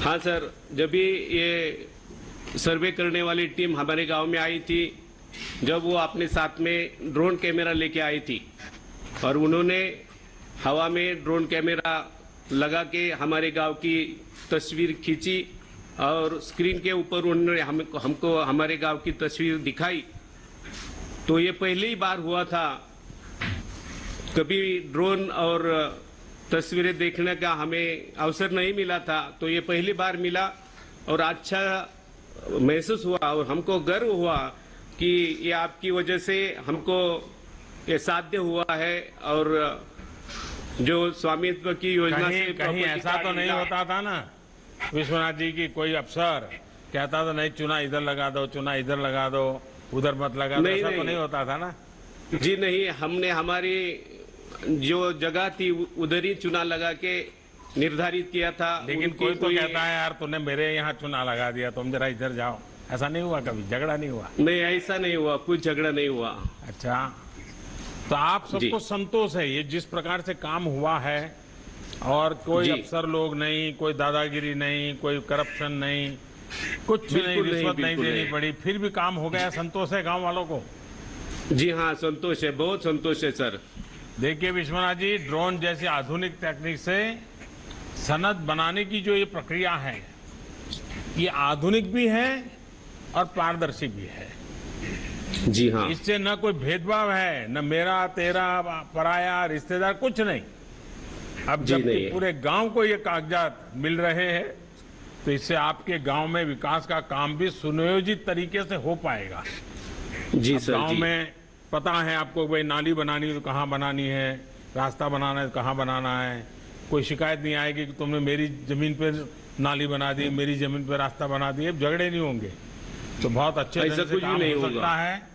हाँ सर, जब भी ये सर्वे करने वाली टीम हमारे गांव में आई थी, जब वो अपने साथ में ड्रोन कैमरा लेके आई थी और उन्होंने हवा में ड्रोन कैमरा लगा के हमारे गांव की तस्वीर खींची और स्क्रीन के ऊपर उन्होंने हमको हमारे गांव की तस्वीर दिखाई, तो ये पहली बार हुआ था। कभी ड्रोन और तस्वीरें देखने का हमें अवसर नहीं मिला था, तो ये पहली बार मिला और अच्छा महसूस हुआ और हमको गर्व हुआ कि ये आपकी वजह से हमको ये साध्य हुआ है। और जो स्वामित्व की योजना से कहीं property ऐसा card तो नहीं मिला। होता था ना विश्वनाथ जी की कोई अफसर कहता था नहीं चुना इधर लगा दो, चुना इधर लगा दो, उधर मत लगा दो, नहीं, ऐसा तो नहीं। नहीं होता था ना? जी नहीं, हमने हमारी जो जगह थी उधर ही चुना लगा के निर्धारित किया था। लेकिन उनकी कोई तो कहता है यार तूने मेरे यहाँ चुना लगा दिया, तुम जरा इधर जाओ। ऐसा नहीं हुआ कभी? झगड़ा नहीं हुआ? नहीं, ऐसा नहीं हुआ, कुछ झगड़ा नहीं हुआ। अच्छा, तो आप जी। सबको संतोष है ये जिस प्रकार से काम हुआ है और कोई जी। अफसर लोग नहीं, कोई दादागिरी नहीं, कोई करप्शन नहीं, कुछ नहीं, बिल्कुल नहीं, रिश्वत नहीं बिल्कुल देनी नहीं। पड़ी, फिर भी काम हो गया। संतोष है गांव वालों को? जी हाँ, संतोष है, बहुत संतोष है सर। देखिए विश्वनाथ जी, ड्रोन जैसी आधुनिक तकनीक से सनद बनाने की जो ये प्रक्रिया है, ये आधुनिक भी है और पारदर्शी भी है। जी हाँ, इससे न कोई भेदभाव है, न मेरा तेरा पराया रिश्तेदार, कुछ नहीं। अब जी, जब नहीं है। पूरे गांव को ये कागजात मिल रहे हैं, तो इससे आपके गांव में विकास का काम भी सुनियोजित तरीके से हो पाएगा। जी अब सर, गांव जी। में पता है आपको, भाई नाली बनानी है तो कहाँ बनानी है, रास्ता बनाना है तो कहाँ बनाना है। कोई शिकायत नहीं आएगी कि तुमने मेरी जमीन पर नाली बना दी, मेरी जमीन पर रास्ता बना दिए, झगड़े नहीं होंगे। तो बहुत अच्छे ऐसा ढंग से कुछ भी काम नहीं हो होगा। सकता है।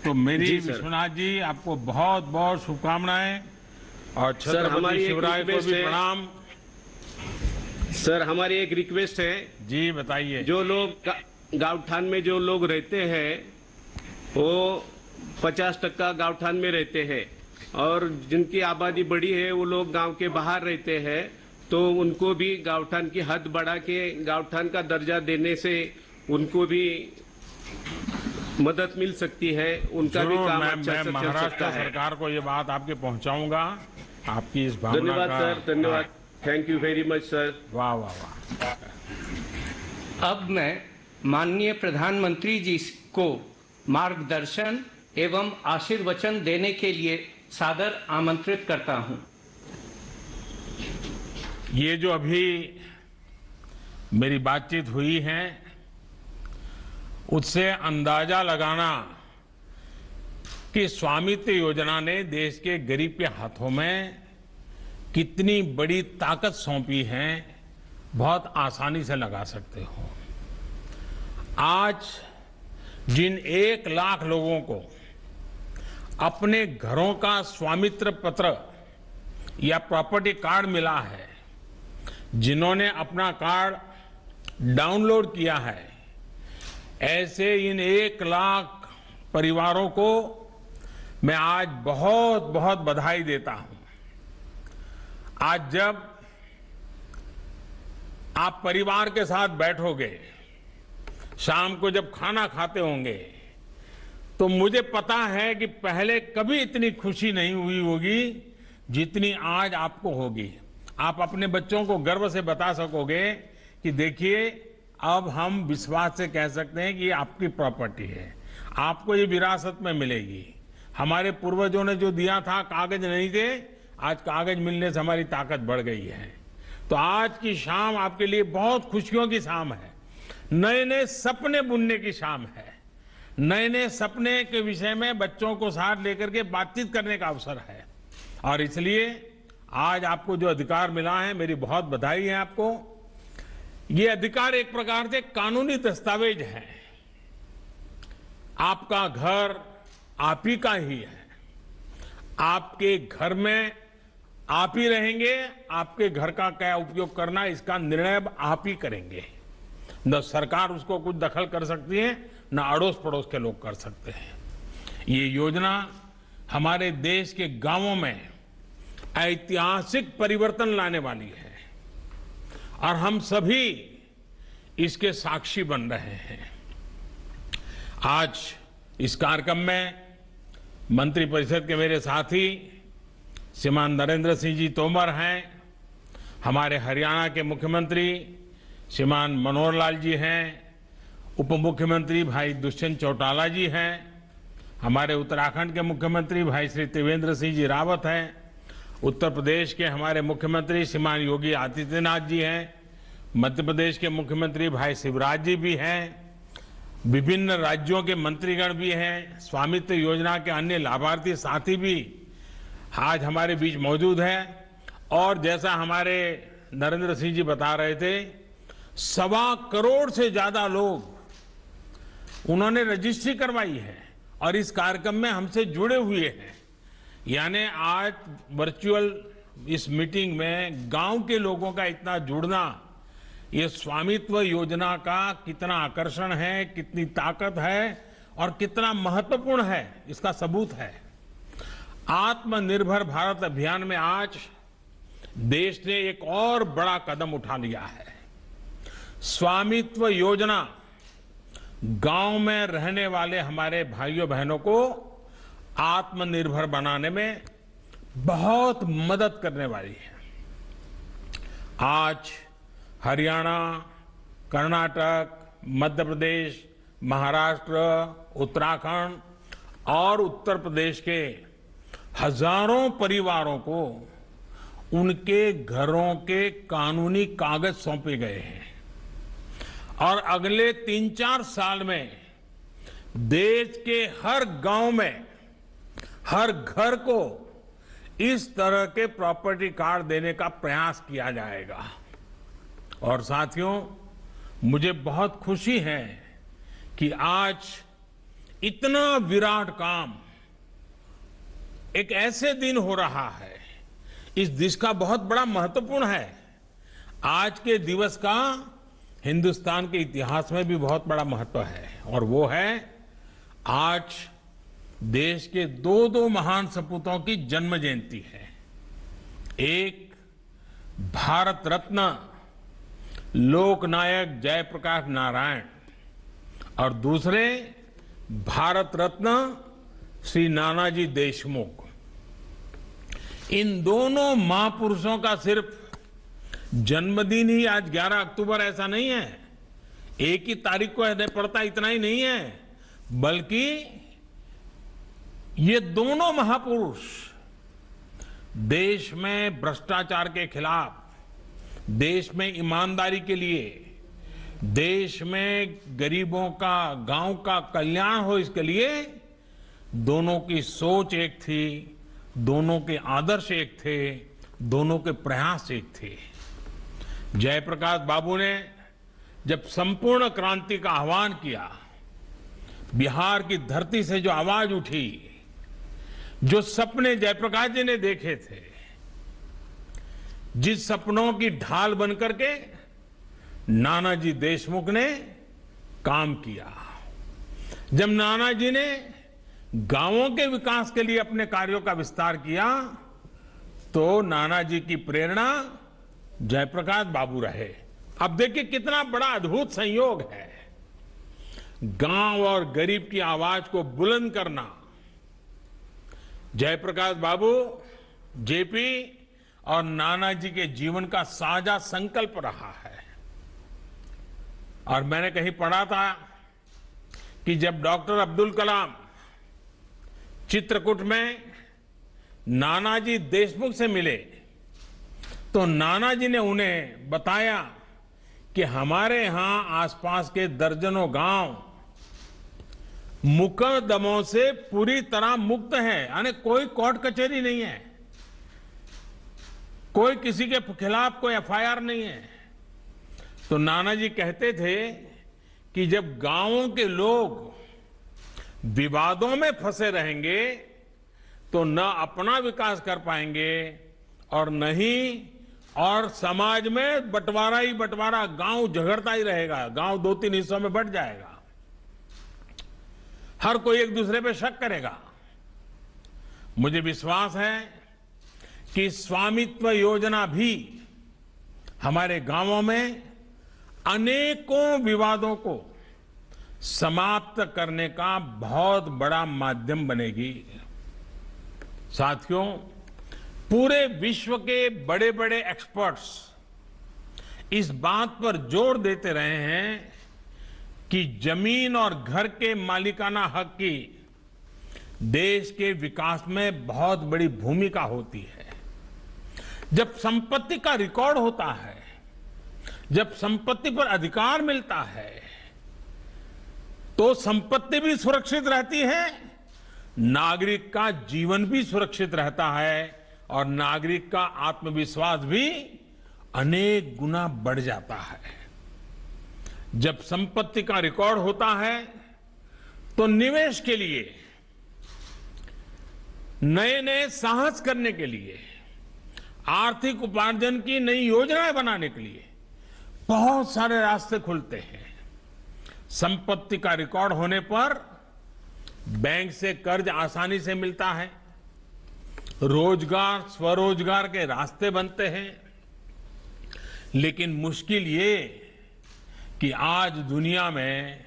तो मेरी जी सर। विश्वनाथ जी आपको बहुत बहुत शुभकामनाएं और सर, हमारी छत्रपति एक शिवराय को रिक्वेस्ट भी है। प्रणाम। सर, हमारी एक रिक्वेस्ट है, जी बताइए। जो लोग गांवठान में जो लोग रहते हैं वो 50% गांवठान में रहते हैं और जिनकी आबादी बड़ी है वो लोग गांव के बाहर रहते हैं, तो उनको भी गांवठान की हद बढ़ा के गांवठान का दर्जा देने से उनको भी मदद मिल सकती है, उनका भी जरूर काम मैं अच्छा से चल महाराष्ट्र सकता है। सरकार को ये बात आपके पहुंचाऊंगा। आपकी इस भावना धन्यवाद का सर, धन्यवाद। Thank you very much sir. वाह वाह वाह। अब मैं माननीय प्रधानमंत्री जी को मार्गदर्शन एवं आशीर्वचन देने के लिए सादर आमंत्रित करता हूं। ये जो अभी मेरी बातचीत हुई है उससे अंदाजा लगाना कि स्वामित्व योजना ने देश के गरीब के हाथों में कितनी बड़ी ताकत सौंपी है बहुत आसानी से लगा सकते हो। आज जिन 1 लाख लोगों को अपने घरों का स्वामित्व पत्र या प्रॉपर्टी कार्ड मिला है, जिन्होंने अपना कार्ड डाउनलोड किया है, ऐसे इन 1 लाख परिवारों को मैं आज बहुत बहुत बधाई देता हूं। आज जब आप परिवार के साथ बैठोगे, शाम को जब खाना खाते होंगे, तो मुझे पता है कि पहले कभी इतनी खुशी नहीं हुई होगी जितनी आज आपको होगी। आप अपने बच्चों को गर्व से बता सकोगे कि देखिए अब हम विश्वास से कह सकते हैं कि ये आपकी प्रॉपर्टी है, आपको ये विरासत में मिलेगी। हमारे पूर्वजों ने जो दिया था, कागज नहीं थे, आज कागज मिलने से हमारी ताकत बढ़ गई है। तो आज की शाम आपके लिए बहुत खुशियों की शाम है, नए नए सपने बुनने की शाम है, नए नए सपने के विषय में बच्चों को साथ लेकर के बातचीत करने का अवसर है। और इसलिए आज आपको जो अधिकार मिला है, मेरी बहुत बधाई है आपको। ये अधिकार एक प्रकार से कानूनी दस्तावेज है। आपका घर आप ही का ही है, आपके घर में आप ही रहेंगे, आपके घर का क्या उपयोग करना इसका निर्णय अब आप ही करेंगे। न सरकार उसको कुछ दखल कर सकती है, न अड़ोस पड़ोस के लोग कर सकते हैं। ये योजना हमारे देश के गांवों में ऐतिहासिक परिवर्तन लाने वाली है और हम सभी इसके साक्षी बन रहे हैं। आज इस कार्यक्रम में मंत्रिपरिषद के मेरे साथी श्रीमान नरेंद्र सिंह जी तोमर हैं, हमारे हरियाणा के मुख्यमंत्री श्रीमान मनोहर लाल जी हैं, उप मुख्यमंत्री भाई दुष्यंत चौटाला जी हैं, हमारे उत्तराखंड के मुख्यमंत्री भाई श्री त्रिवेंद्र सिंह जी रावत हैं, उत्तर प्रदेश के हमारे मुख्यमंत्री श्रीमान योगी आदित्यनाथ जी हैं, मध्य प्रदेश के मुख्यमंत्री भाई शिवराज जी भी हैं, विभिन्न राज्यों के मंत्रीगण भी हैं, स्वामित्व योजना के अन्य लाभार्थी साथी भी आज हमारे बीच मौजूद हैं। और जैसा हमारे नरेंद्र सिंह जी बता रहे थे, 1.25 करोड़ से ज्यादा लोग उन्होंने रजिस्ट्री करवाई है और इस कार्यक्रम में हमसे जुड़े हुए हैं। यानी आज वर्चुअल इस मीटिंग में गांव के लोगों का इतना जुड़ना, ये स्वामित्व योजना का कितना आकर्षण है, कितनी ताकत है और कितना महत्वपूर्ण है, इसका सबूत है। आत्मनिर्भर भारत अभियान में आज देश ने एक और बड़ा कदम उठा लिया है। स्वामित्व योजना गांव में रहने वाले हमारे भाइयों बहनों को आत्मनिर्भर बनाने में बहुत मदद करने वाली है। आज हरियाणा, कर्नाटक, मध्य प्रदेश, महाराष्ट्र, उत्तराखंड और उत्तर प्रदेश के हजारों परिवारों को उनके घरों के कानूनी कागज सौंपे गए हैं और अगले 3-4 साल में देश के हर गांव में, हर घर को इस तरह के प्रॉपर्टी कार्ड देने का प्रयास किया जाएगा। और साथियों, मुझे बहुत खुशी है कि आज इतना विराट काम एक ऐसे दिन हो रहा है, इस दिवस का बहुत बड़ा महत्वपूर्ण है। आज के दिवस का हिंदुस्तान के इतिहास में भी बहुत बड़ा महत्व है और वो है आज देश के 2 महान सपूतों की जन्म जयंती है। एक भारत रत्न लोकनायक जयप्रकाश नारायण और दूसरे भारत रत्न श्री नानाजी देशमुख, इन दोनों महापुरुषों का सिर्फ जन्मदिन ही आज 11 अक्टूबर ऐसा नहीं है, एक ही तारीख को पड़ता इतना ही नहीं है, बल्कि ये दोनों महापुरुष देश में भ्रष्टाचार के खिलाफ, देश में ईमानदारी के लिए, देश में गरीबों का, गांव का कल्याण हो, इसके लिए दोनों की सोच एक थी, दोनों के आदर्श एक थे, दोनों के प्रयास एक थे। जयप्रकाश बाबू ने जब संपूर्ण क्रांति का आह्वान किया, बिहार की धरती से जो आवाज उठी, जो सपने जयप्रकाश जी ने देखे थे, जिस सपनों की ढाल बनकर के नानाजी देशमुख ने काम किया, जब नानाजी ने गांवों के विकास के लिए अपने कार्यों का विस्तार किया, तो नानाजी की प्रेरणा जयप्रकाश बाबू रहे। अब देखिए कितना बड़ा अद्भुत संयोग है, गांव और गरीब की आवाज को बुलंद करना जयप्रकाश बाबू, जेपी और नानाजी के जीवन का साझा संकल्प रहा है। और मैंने कहीं पढ़ा था कि जब डॉक्टर अब्दुल कलाम चित्रकूट में नानाजी देशमुख से मिले, तो नानाजी ने उन्हें बताया कि हमारे यहां आसपास के दर्जनों गांव मुकदमों से पूरी तरह मुक्त हैं, यानी कोई कोर्ट कचहरी नहीं है, कोई किसी के खिलाफ कोई एफआईआर नहीं है। तो नानाजी कहते थे कि जब गांवों के लोग विवादों में फंसे रहेंगे तो न अपना विकास कर पाएंगे और न ही और समाज में बंटवारा ही बंटवारा, गांव झगड़ता ही रहेगा, गांव 2-3 हिस्सों में बंट जाएगा, हर कोई एक दूसरे पे शक करेगा। मुझे विश्वास है कि स्वामित्व योजना भी हमारे गांवों में अनेकों विवादों को समाप्त करने का बहुत बड़ा माध्यम बनेगी। साथियों, पूरे विश्व के बड़े बड़े एक्सपर्ट्स इस बात पर जोर देते रहे हैं कि जमीन और घर के मालिकाना हक की देश के विकास में बहुत बड़ी भूमिका होती है। जब संपत्ति का रिकॉर्ड होता है, जब संपत्ति पर अधिकार मिलता है, तो संपत्ति भी सुरक्षित रहती है, नागरिक का जीवन भी सुरक्षित रहता है और नागरिक का आत्मविश्वास भी अनेक गुना बढ़ जाता है। जब संपत्ति का रिकॉर्ड होता है तो निवेश के लिए, नए नए साहस करने के लिए, आर्थिक उपार्जन की नई योजनाएं बनाने के लिए बहुत सारे रास्ते खुलते हैं। संपत्ति का रिकॉर्ड होने पर बैंक से कर्ज आसानी से मिलता है, रोजगार, स्वरोजगार के रास्ते बनते हैं। लेकिन मुश्किल ये कि आज दुनिया में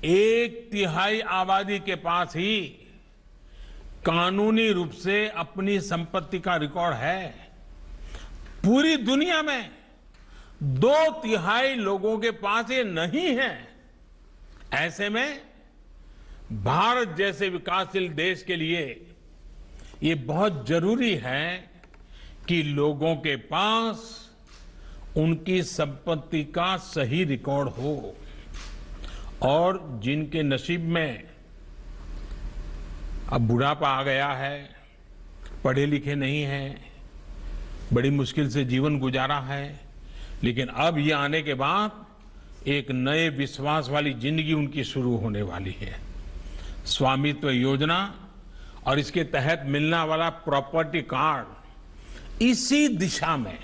1/3 आबादी के पास ही कानूनी रूप से अपनी संपत्ति का रिकॉर्ड है। पूरी दुनिया में 2/3 लोगों के पास ये नहीं है। ऐसे में भारत जैसे विकासशील देश के लिए ये बहुत जरूरी है कि लोगों के पास उनकी संपत्ति का सही रिकॉर्ड हो और जिनके नसीब में अब बुढ़ापा आ गया है, पढ़े लिखे नहीं हैं, बड़ी मुश्किल से जीवन गुजारा है, लेकिन अब ये आने के बाद एक नए विश्वास वाली जिंदगी उनकी शुरू होने वाली है। स्वामित्व योजना और इसके तहत मिलने वाला प्रॉपर्टी कार्ड इसी दिशा में,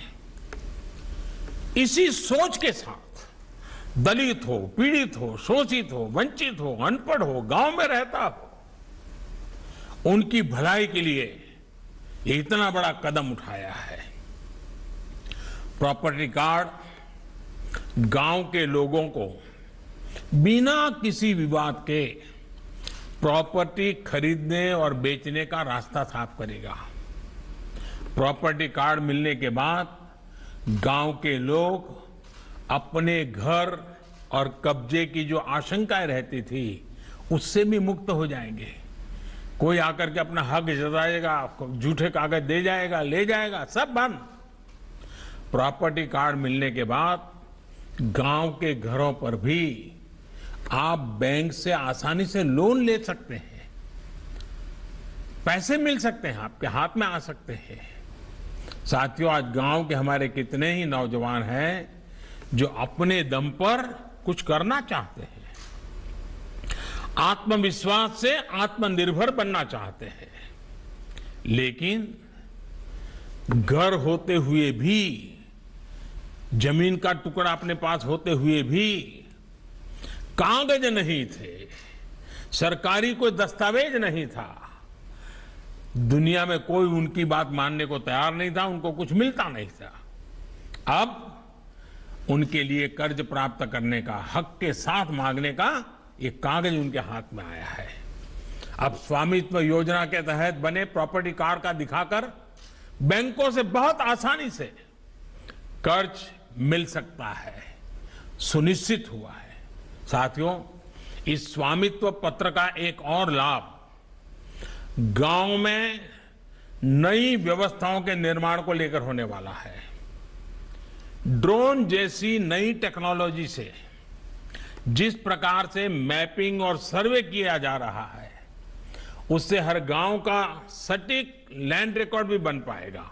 इसी सोच के साथ दलित हो, पीड़ित हो, शोषित हो, वंचित हो, अनपढ़ हो, गांव में रहता हो, उनकी भलाई के लिए ये इतना बड़ा कदम उठाया है। प्रॉपर्टी कार्ड गांव के लोगों को बिना किसी विवाद के प्रॉपर्टी खरीदने और बेचने का रास्ता साफ करेगा। प्रॉपर्टी कार्ड मिलने के बाद गांव के लोग अपने घर और कब्जे की जो आशंकाएं रहती थी उससे भी मुक्त हो जाएंगे। कोई आकर के अपना हक जताएगा, झूठे कागज दे जाएगा, ले जाएगा, सब बंद। प्रॉपर्टी कार्ड मिलने के बाद गांव के घरों पर भी आप बैंक से आसानी से लोन ले सकते हैं, पैसे मिल सकते हैं, आपके हाथ में आ सकते हैं। साथियों, आज गांव के हमारे कितने ही नौजवान हैं जो अपने दम पर कुछ करना चाहते हैं, आत्मविश्वास से आत्मनिर्भर बनना चाहते हैं, लेकिन घर होते हुए भी, जमीन का टुकड़ा अपने पास होते हुए भी कागज नहीं थे, सरकारी कोई दस्तावेज नहीं था, दुनिया में कोई उनकी बात मानने को तैयार नहीं था, उनको कुछ मिलता नहीं था। अब उनके लिए कर्ज प्राप्त करने का, हक के साथ मांगने का एक कागज उनके हाथ में आया है। अब स्वामित्व योजना के तहत बने प्रॉपर्टी कार्ड का दिखाकर बैंकों से बहुत आसानी से कर्ज मिल सकता है, सुनिश्चित हुआ है। साथियों, इस स्वामित्व पत्र का एक और लाभ गांव में नई व्यवस्थाओं के निर्माण को लेकर होने वाला है। ड्रोन जैसी नई टेक्नोलॉजी से जिस प्रकार से मैपिंग और सर्वे किया जा रहा है, उससे हर गांव का सटीक लैंड रिकॉर्ड भी बन पाएगा।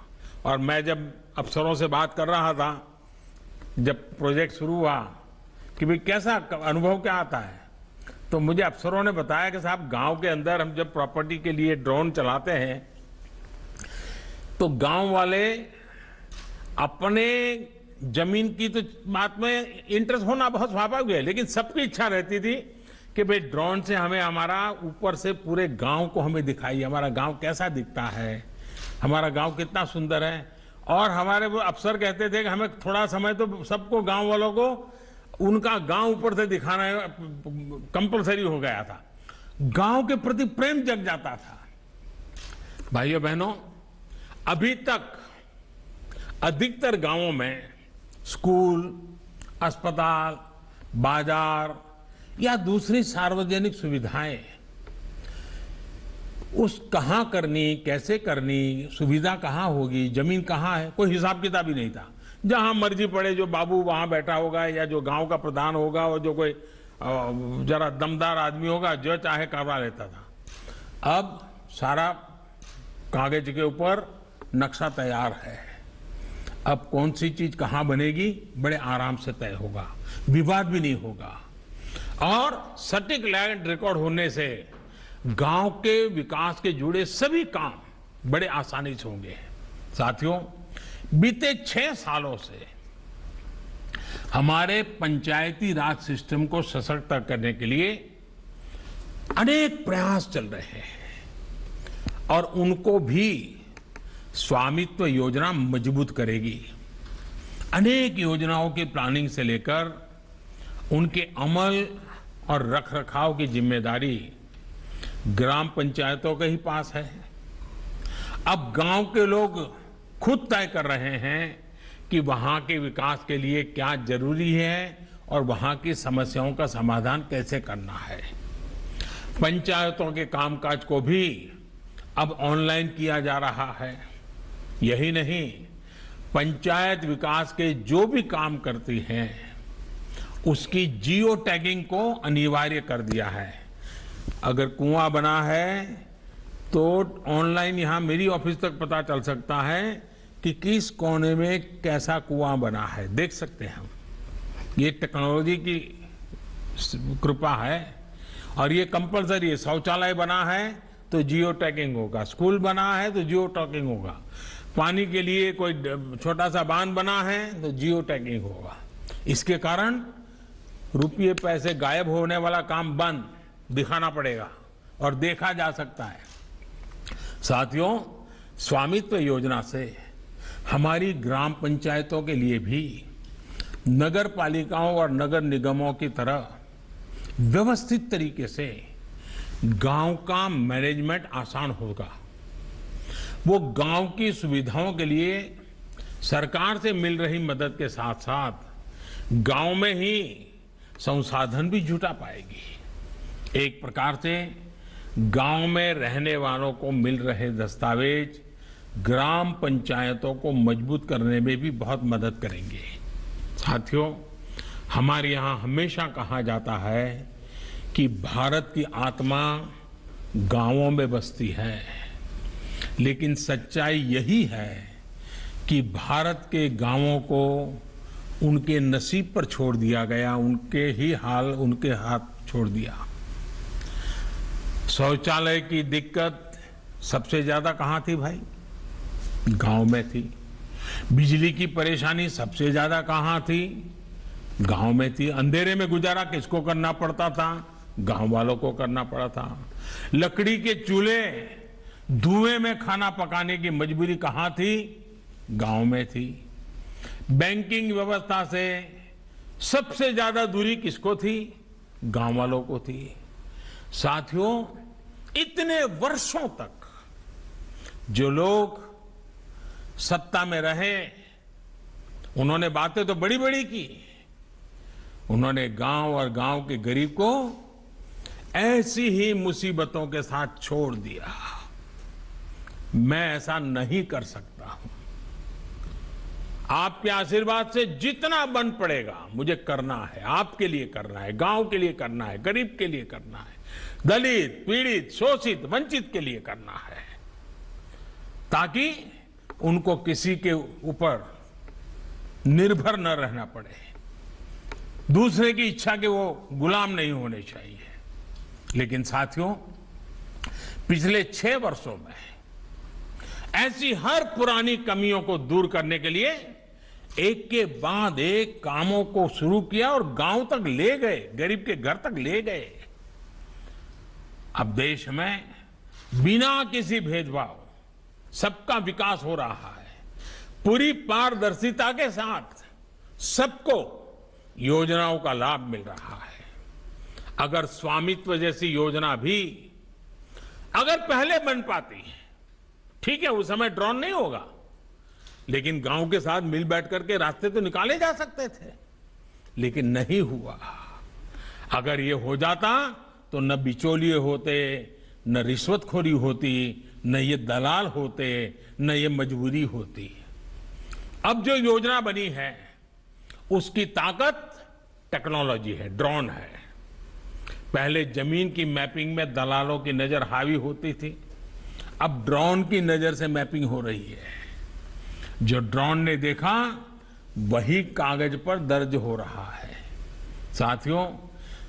और मैं जब अफसरों से बात कर रहा था, जब प्रोजेक्ट शुरू हुआ कि भाई कैसा अनुभव क्या आता है, तो मुझे अफसरों ने बताया कि साहब गांव के अंदर हम जब प्रॉपर्टी के लिए ड्रोन चलाते हैं तो गांव वाले अपने जमीन की तो बात में इंटरेस्ट होना बहुत स्वाभाविक है, लेकिन सबकी इच्छा रहती थी कि भाई ड्रोन से हमें हमारा ऊपर से पूरे गांव को हमें दिखाइए, हमारा गांव कैसा दिखता है, हमारा गांव कितना सुंदर है। और हमारे वो अफसर कहते थे कि हमें थोड़ा समय तो सबको, गांव वालों को उनका गांव ऊपर से दिखाना कंपलसरी हो गया था। गांव के प्रति प्रेम जग जाता था। भाइयों बहनों, अभी तक अधिकतर गांवों में स्कूल, अस्पताल, बाजार या दूसरी सार्वजनिक सुविधाएं उस कहां करनी, कैसे करनी, सुविधा कहां होगी, जमीन कहां है, कोई हिसाब किताब ही नहीं था। जहां मर्जी पड़े जो बाबू वहां बैठा होगा या जो गांव का प्रधान होगा और जो कोई जरा दमदार आदमी होगा, जो चाहे करवा लेता था। अब सारा कागज के ऊपर नक्शा तैयार है। अब कौन सी चीज कहां बनेगी बड़े आराम से तय होगा, विवाद भी नहीं होगा। और सटीक लैंड रिकॉर्ड होने से गांव के विकास के जुड़े सभी काम बड़े आसानी से होंगे। साथियों, बीते 6 सालों से हमारे पंचायती राज सिस्टम को सशक्त करने के लिए अनेक प्रयास चल रहे हैं और उनको भी स्वामित्व योजना मजबूत करेगी। अनेक योजनाओं की प्लानिंग से लेकर उनके अमल और रखरखाव की जिम्मेदारी ग्राम पंचायतों के ही पास है। अब गांव के लोग खुद तय कर रहे हैं कि वहां के विकास के लिए क्या जरूरी है और वहां की समस्याओं का समाधान कैसे करना है। पंचायतों के कामकाज को भी अब ऑनलाइन किया जा रहा है। यही नहीं, पंचायत विकास के जो भी काम करती हैं उसकी जियो टैगिंग को अनिवार्य कर दिया है। अगर कुआं बना है तो ऑनलाइन यहां मेरी ऑफिस तक पता चल सकता है कि किस कोने में कैसा कुआं बना है, देख सकते हैं हम। ये टेक्नोलॉजी की कृपा है और ये कंपलसरी है। शौचालय बना है तो जियो टैगिंग होगा, स्कूल बना है तो जियो टैगिंग होगा, पानी के लिए कोई छोटा सा बांध बना है तो जियो टैगिंग होगा। इसके कारण रुपये पैसे गायब होने वाला काम बंद, दिखाना पड़ेगा और देखा जा सकता है। साथियों, स्वामित्व योजना से हमारी ग्राम पंचायतों के लिए भी नगर पालिकाओं और नगर निगमों की तरह व्यवस्थित तरीके से गांव का मैनेजमेंट आसान होगा। वो गांव की सुविधाओं के लिए सरकार से मिल रही मदद के साथ साथ गांव में ही संसाधन भी जुटा पाएगी। एक प्रकार से गांव में रहने वालों को मिल रहे दस्तावेज ग्राम पंचायतों को मजबूत करने में भी बहुत मदद करेंगे। साथियों, हमारे यहाँ हमेशा कहा जाता है कि भारत की आत्मा गांवों में बसती है, लेकिन सच्चाई यही है कि भारत के गांवों को उनके नसीब पर छोड़ दिया गया, उनके ही हाल उनके हाथ छोड़ दिया। शौचालय की दिक्कत सबसे ज्यादा कहाँ थी भाई? गांव में थी। बिजली की परेशानी सबसे ज्यादा कहाँ थी? गांव में थी। अंधेरे में गुजारा किसको करना पड़ता था? गांव वालों को करना पड़ा था। लकड़ी के चूल्हे, धुएं में खाना पकाने की मजबूरी कहाँ थी? गांव में थी। बैंकिंग व्यवस्था से सबसे ज्यादा दूरी किसको थी? गांव वालों को थी। साथियों, इतने वर्षों तक जो लोग सत्ता में रहे, उन्होंने बातें तो बड़ी बड़ी की, उन्होंने गांव और गांव के गरीब को ऐसी ही मुसीबतों के साथ छोड़ दिया। मैं ऐसा नहीं कर सकता हूं। आपके आशीर्वाद से जितना बन पड़ेगा मुझे करना है, आपके लिए करना है, गांव के लिए करना है, गरीब के लिए करना है, दलित, पीड़ित, शोषित, वंचित के लिए करना है, ताकि उनको किसी के ऊपर निर्भर न रहना पड़े, दूसरे की इच्छा के वो गुलाम नहीं होने चाहिए। लेकिन साथियों, पिछले 6 वर्षों में ऐसी हर पुरानी कमियों को दूर करने के लिए एक के बाद एक कामों को शुरू किया और गांव तक ले गए, गरीब के घर तक ले गए। अब देश में बिना किसी भेदभाव सबका विकास हो रहा है। पूरी पारदर्शिता के साथ सबको योजनाओं का लाभ मिल रहा है। अगर स्वामित्व जैसी योजना भी अगर पहले बन पाती है, ठीक है, उस समय ड्रोन नहीं होगा, लेकिन गांव के साथ मिल बैठ करके रास्ते तो निकाले जा सकते थे, लेकिन नहीं हुआ। अगर ये हो जाता तो न बिचौलिए होते, न रिश्वतखोरी होती, न ये दलाल होते, न ये मजबूरी होती। अब जो योजना बनी है उसकी ताकत टेक्नोलॉजी है, ड्रोन है। पहले जमीन की मैपिंग में दलालों की नजर हावी होती थी, अब ड्रोन की नजर से मैपिंग हो रही है। जो ड्रोन ने देखा वही कागज पर दर्ज हो रहा है। साथियों,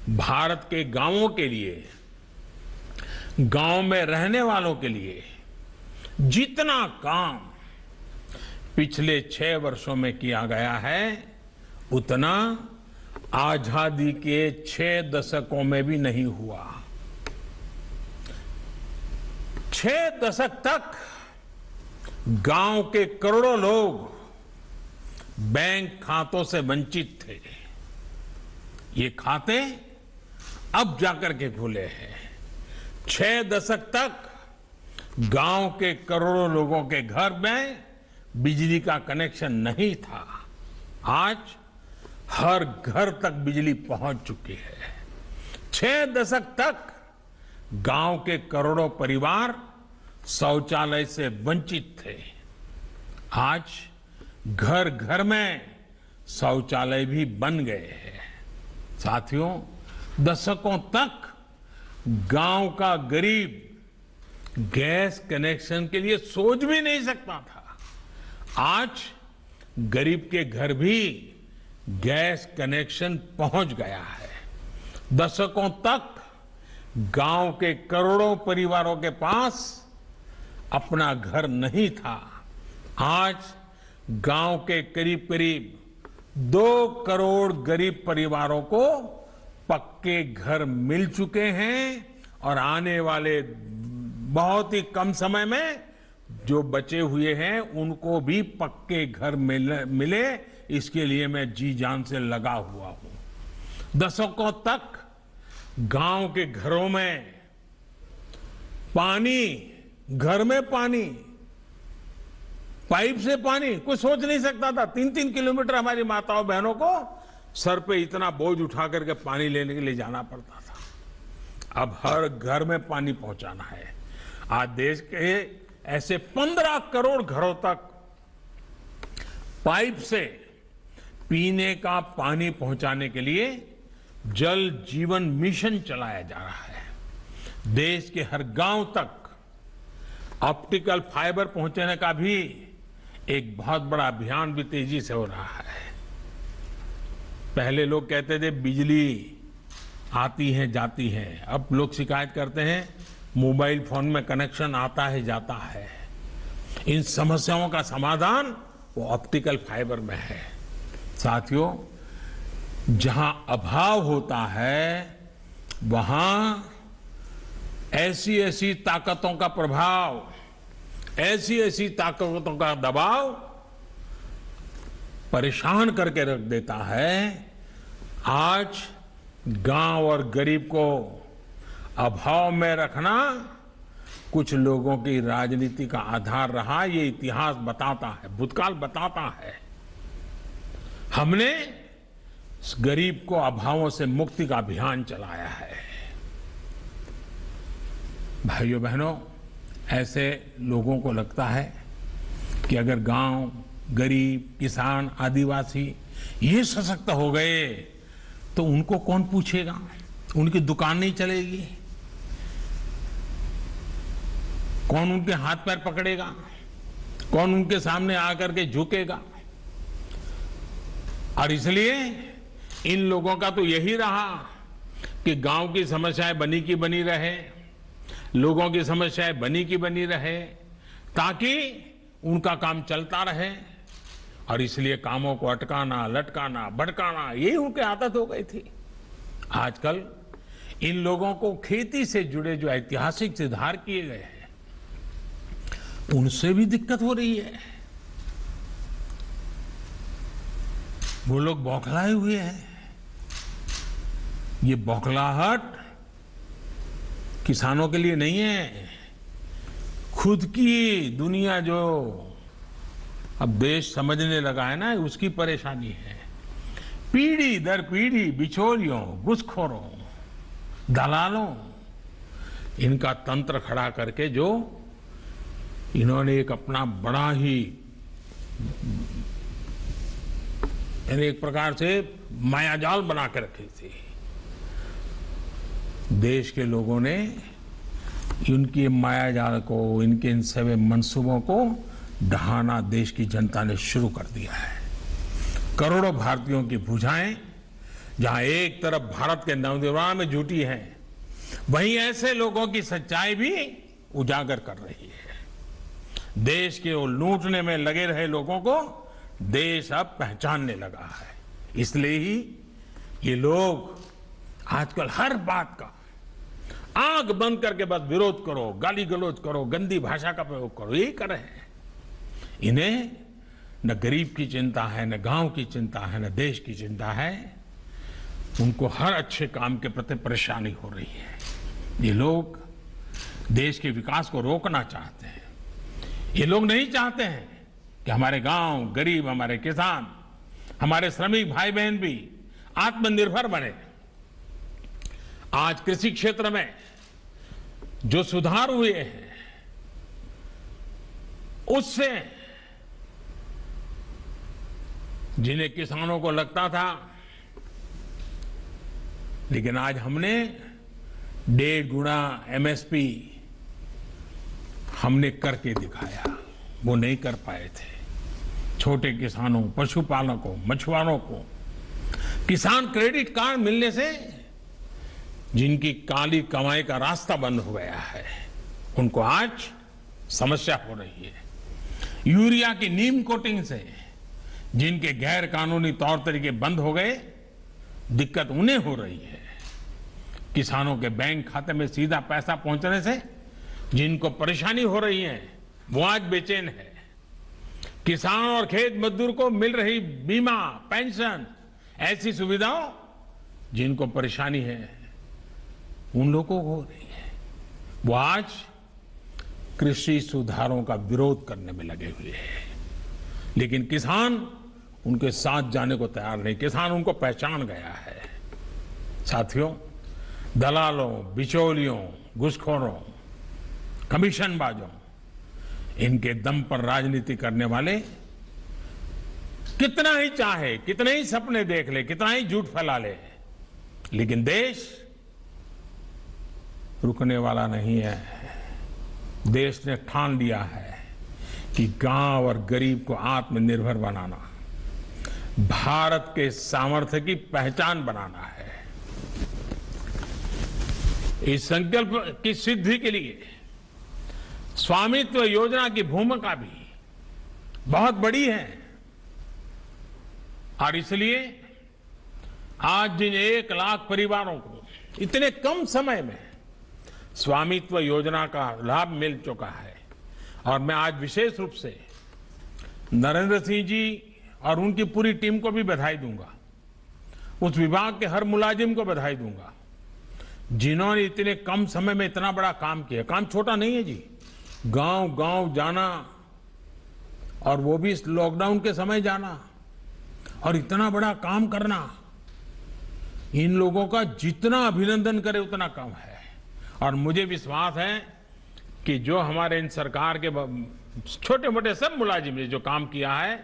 भारत के गांवों के लिए, गांव में रहने वालों के लिए जितना काम पिछले 6 वर्षों में किया गया है, उतना आजादी के 6 दशकों में भी नहीं हुआ। 6 दशक तक गांव के करोड़ों लोग बैंक खातों से वंचित थे। ये खाते अब जाकर के खुले हैं। 6 दशक तक गांव के करोड़ों लोगों के घर में बिजली का कनेक्शन नहीं था। आज हर घर तक बिजली पहुंच चुकी है। 6 दशक तक गांव के करोड़ों परिवार शौचालय से वंचित थे। आज घर घर में शौचालय भी बन गए हैं। साथियों, दशकों तक गांव का गरीब गैस कनेक्शन के लिए सोच भी नहीं सकता था। आज गरीब के घर भी गैस कनेक्शन पहुंच गया है। दशकों तक गांव के करोड़ों परिवारों के पास अपना घर नहीं था। आज गांव के करीब करीब 2 करोड़ गरीब परिवारों को पक्के घर मिल चुके हैं और आने वाले बहुत ही कम समय में जो बचे हुए हैं उनको भी पक्के घर मिले, इसके लिए मैं जी जान से लगा हुआ हूं। दशकों तक गांव के घरों में पानी, घर में पानी, पाइप से पानी, कोई सोच नहीं सकता था। 3-3 किलोमीटर हमारी माताओं बहनों को सर पे इतना बोझ उठा करके पानी लेने के लिए जाना पड़ता था। अब हर घर में पानी पहुंचाना है। आज देश के ऐसे 15 करोड़ घरों तक पाइप से पीने का पानी पहुंचाने के लिए जल जीवन मिशन चलाया जा रहा है। देश के हर गांव तक ऑप्टिकल फाइबर पहुंचाने का भी एक बहुत बड़ा अभियान भी तेजी से हो रहा है। पहले लोग कहते थे बिजली आती है जाती है, अब लोग शिकायत करते हैं मोबाइल फोन में कनेक्शन आता है जाता है। इन समस्याओं का समाधान वो ऑप्टिकल फाइबर में है। साथियों, जहां अभाव होता है वहां ऐसी ऐसी ताकतों का प्रभाव, ऐसी ऐसी ताकतों का दबाव परेशान करके रख देता है। आज गांव और गरीब को अभाव में रखना कुछ लोगों की राजनीति का आधार रहा, ये इतिहास बताता है, भूतकाल बताता है। हमने गरीब को अभावों से मुक्ति का अभियान चलाया है। भाइयों बहनों, ऐसे लोगों को लगता है कि अगर गांव, गरीब, किसान, आदिवासी ये सशक्त हो गए तो उनको कौन पूछेगा, उनकी दुकान नहीं चलेगी, कौन उनके हाथ पैर पकड़ेगा, कौन उनके सामने आकर के झुकेगा। और इसलिए इन लोगों का तो यही रहा कि गांव की समस्याएं बनी की बनी रहे, लोगों की समस्याएं बनी की बनी रहे, ताकि उनका काम चलता रहे। और इसलिए कामों को अटकाना, लटकाना, भटकाना, यही उनकी आदत हो गई थी। आजकल इन लोगों को खेती से जुड़े जो ऐतिहासिक सुधार किए गए हैं उनसे भी दिक्कत हो रही है। वो लोग बौखलाए हुए हैं। ये बौखलाहट किसानों के लिए नहीं है, खुद की दुनिया जो अब देश समझने लगा है ना, उसकी परेशानी है। पीढ़ी दर पीढ़ी बिचौलियों, घुसखोरों, दलालों, इनका तंत्र खड़ा करके जो इन्होंने एक अपना बड़ा ही यानी एक प्रकार से मायाजाल बना के रखी थी। देश के लोगों ने इनकी मायाजाल को, इनके इन सभी मंसूबों को ढहाना देश की जनता ने शुरू कर दिया है। करोड़ों भारतीयों की भुजाएं जहां एक तरफ भारत के नवनिर्माण में जुटी हैं, वहीं ऐसे लोगों की सच्चाई भी उजागर कर रही है। देश के वो लूटने में लगे रहे लोगों को देश अब पहचानने लगा है। इसलिए ही ये लोग आजकल हर बात का आंख बंद करके बस विरोध करो, गाली गलौज करो, गंदी भाषा का प्रयोग करो, यही कर रहे हैं। इन्हें न गरीब की चिंता है, न गांव की चिंता है, न देश की चिंता है। उनको हर अच्छे काम के प्रति परेशानी हो रही है। ये लोग देश के विकास को रोकना चाहते हैं। ये लोग नहीं चाहते हैं कि हमारे गांव, गरीब, हमारे किसान, हमारे श्रमिक भाई बहन भी आत्मनिर्भर बने। आज कृषि क्षेत्र में जो सुधार हुए हैं उससे जिन्हें किसानों को लगता था, लेकिन आज हमने 1.5 गुना एमएसपी हमने करके दिखाया। वो नहीं कर पाए थे। छोटे किसानों, पशुपालकों, मछुआरों को किसान क्रेडिट कार्ड मिलने से जिनकी काली कमाई का रास्ता बंद हो गया है, उनको आज समस्या हो रही है। यूरिया की नीम कोटिंग से जिनके गैर कानूनी तौर तरीके बंद हो गए, दिक्कत उन्हें हो रही है। किसानों के बैंक खाते में सीधा पैसा पहुंचने से जिनको परेशानी हो रही है, वो आज बेचैन है। किसान और खेत मजदूर को मिल रही बीमा, पेंशन, ऐसी सुविधाओं जिनको परेशानी है, उन लोगों को हो रही है। वो आज कृषि सुधारों का विरोध करने में लगे हुए हैं, लेकिन किसान उनके साथ जाने को तैयार नहीं। किसान उनको पहचान गया है। साथियों, दलालों, बिचौलियों, घूसखोरों, कमीशनबाजों, इनके दम पर राजनीति करने वाले कितना ही चाहे, कितने ही सपने देख ले, कितना ही झूठ फैला ले, लेकिन देश रुकने वाला नहीं है। देश ने ठान लिया है कि गांव और गरीब को आत्मनिर्भर बनाना, भारत के सामर्थ्य की पहचान बनाना है। इस संकल्प की सिद्धि के लिए स्वामित्व योजना की भूमिका भी बहुत बड़ी है, और इसलिए आज जिन 1 लाख परिवारों को इतने कम समय में स्वामित्व योजना का लाभ मिल चुका है, और मैं आज विशेष रूप से नरेंद्र सिंह जी और उनकी पूरी टीम को भी बधाई दूंगा, उस विभाग के हर मुलाजिम को बधाई दूंगा जिन्होंने इतने कम समय में इतना बड़ा काम किया। काम छोटा नहीं है जी, गांव गांव जाना, और वो भी इस लॉकडाउन के समय जाना और इतना बड़ा काम करना, इन लोगों का जितना अभिनंदन करे उतना कम है। और मुझे विश्वास है कि जो हमारे इन सरकार के छोटे मोटे सब मुलाजिम ने जो काम किया है,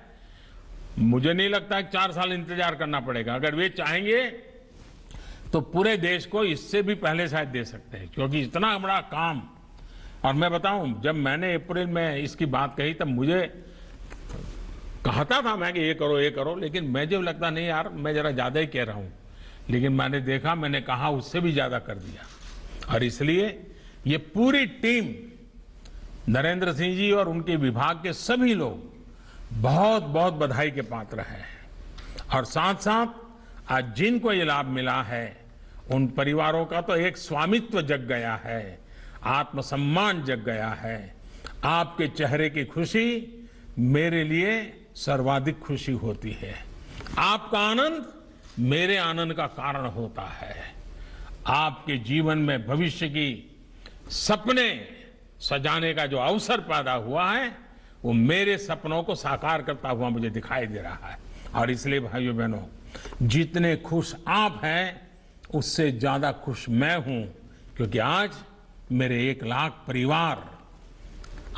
मुझे नहीं लगता कि 4 साल इंतजार करना पड़ेगा। अगर वे चाहेंगे तो पूरे देश को इससे भी पहले शायद दे सकते हैं, क्योंकि इतना बड़ा काम। और मैं बताऊं, जब मैंने अप्रैल में इसकी बात कही तब मुझे कहता था मैं कि ये करो ये करो, लेकिन मुझे लगता नहीं यार मैं जरा ज्यादा ही कह रहा हूं, लेकिन मैंने देखा, मैंने कहा उससे भी ज्यादा कर दिया। और इसलिए ये पूरी टीम, नरेंद्र सिंह जी और उनके विभाग के सभी लोग बहुत बहुत बधाई के पात्र हैं। और साथ साथ आज जिनको ये लाभ मिला है उन परिवारों का तो एक स्वामित्व जग गया है, आत्मसम्मान जग गया है। आपके चेहरे की खुशी मेरे लिए सर्वाधिक खुशी होती है। आपका आनंद मेरे आनंद का कारण होता है। आपके जीवन में भविष्य की सपने सजाने का जो अवसर पैदा हुआ है वो मेरे सपनों को साकार करता हुआ मुझे दिखाई दे रहा है। और इसलिए भाइयों बहनों, जितने खुश आप हैं उससे ज्यादा खुश मैं हूं, क्योंकि आज मेरे 1 लाख परिवार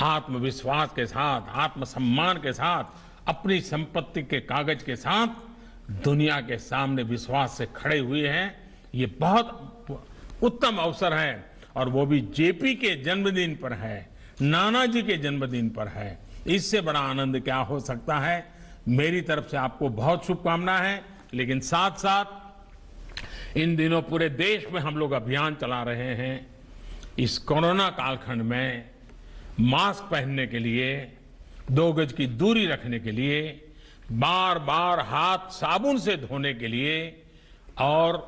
आत्मविश्वास के साथ, आत्मसम्मान के साथ, अपनी संपत्ति के कागज के साथ दुनिया के सामने विश्वास से खड़े हुए हैं। ये बहुत उत्तम अवसर है, और वो भी जेपी के जन्मदिन पर है, नानाजी के जन्मदिन पर है। इससे बड़ा आनंद क्या हो सकता है। मेरी तरफ से आपको बहुत शुभकामनाएं हैं। लेकिन साथ साथ इन दिनों पूरे देश में हम लोग अभियान चला रहे हैं। इस कोरोना कालखंड में मास्क पहनने के लिए, 2 गज की दूरी रखने के लिए, बार बार हाथ साबुन से धोने के लिए, और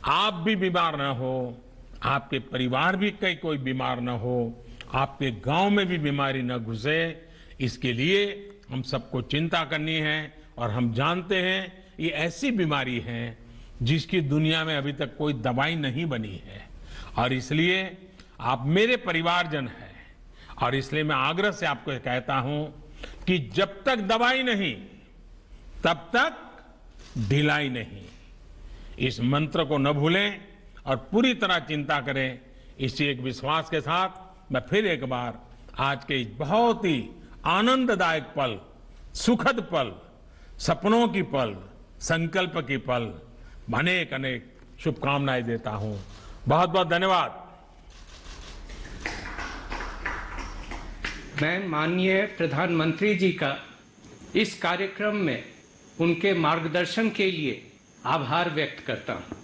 आप भी बीमार ना हो, आपके परिवार भी कहीं कोई बीमार ना हो, आपके गांव में भी बीमारी न घुसे, इसके लिए हम सबको चिंता करनी है। और हम जानते हैं ये ऐसी बीमारी है जिसकी दुनिया में अभी तक कोई दवाई नहीं बनी है, और इसलिए आप मेरे परिवारजन हैं, और इसलिए मैं आग्रह से आपको कहता हूं कि जब तक दवाई नहीं तब तक ढिलाई नहीं। इस मंत्र को न भूलें और पूरी तरह चिंता करें। इसी एक विश्वास के साथ मैं फिर एक बार आज के इस बहुत ही आनंददायक पल, सुखद पल, सपनों की पल, संकल्प की पल, अनेक अनेक शुभकामनाएं देता हूं। बहुत बहुत धन्यवाद। मैं माननीय प्रधानमंत्री जी का इस कार्यक्रम में उनके मार्गदर्शन के लिए आभार व्यक्त करता हूं।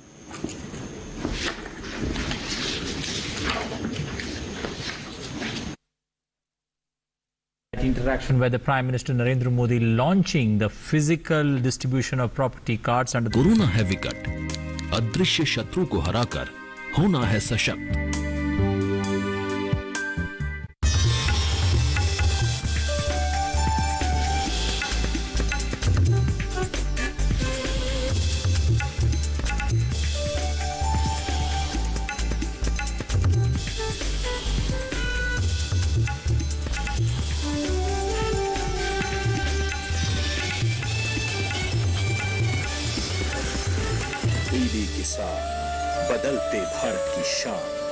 Interaction where the Prime Minister Narendra Modi launching the physical distribution of property cards under corona है विकट, अदृश्य शत्रु को हराकर होना है सशक्त। बदलते भारत की शान।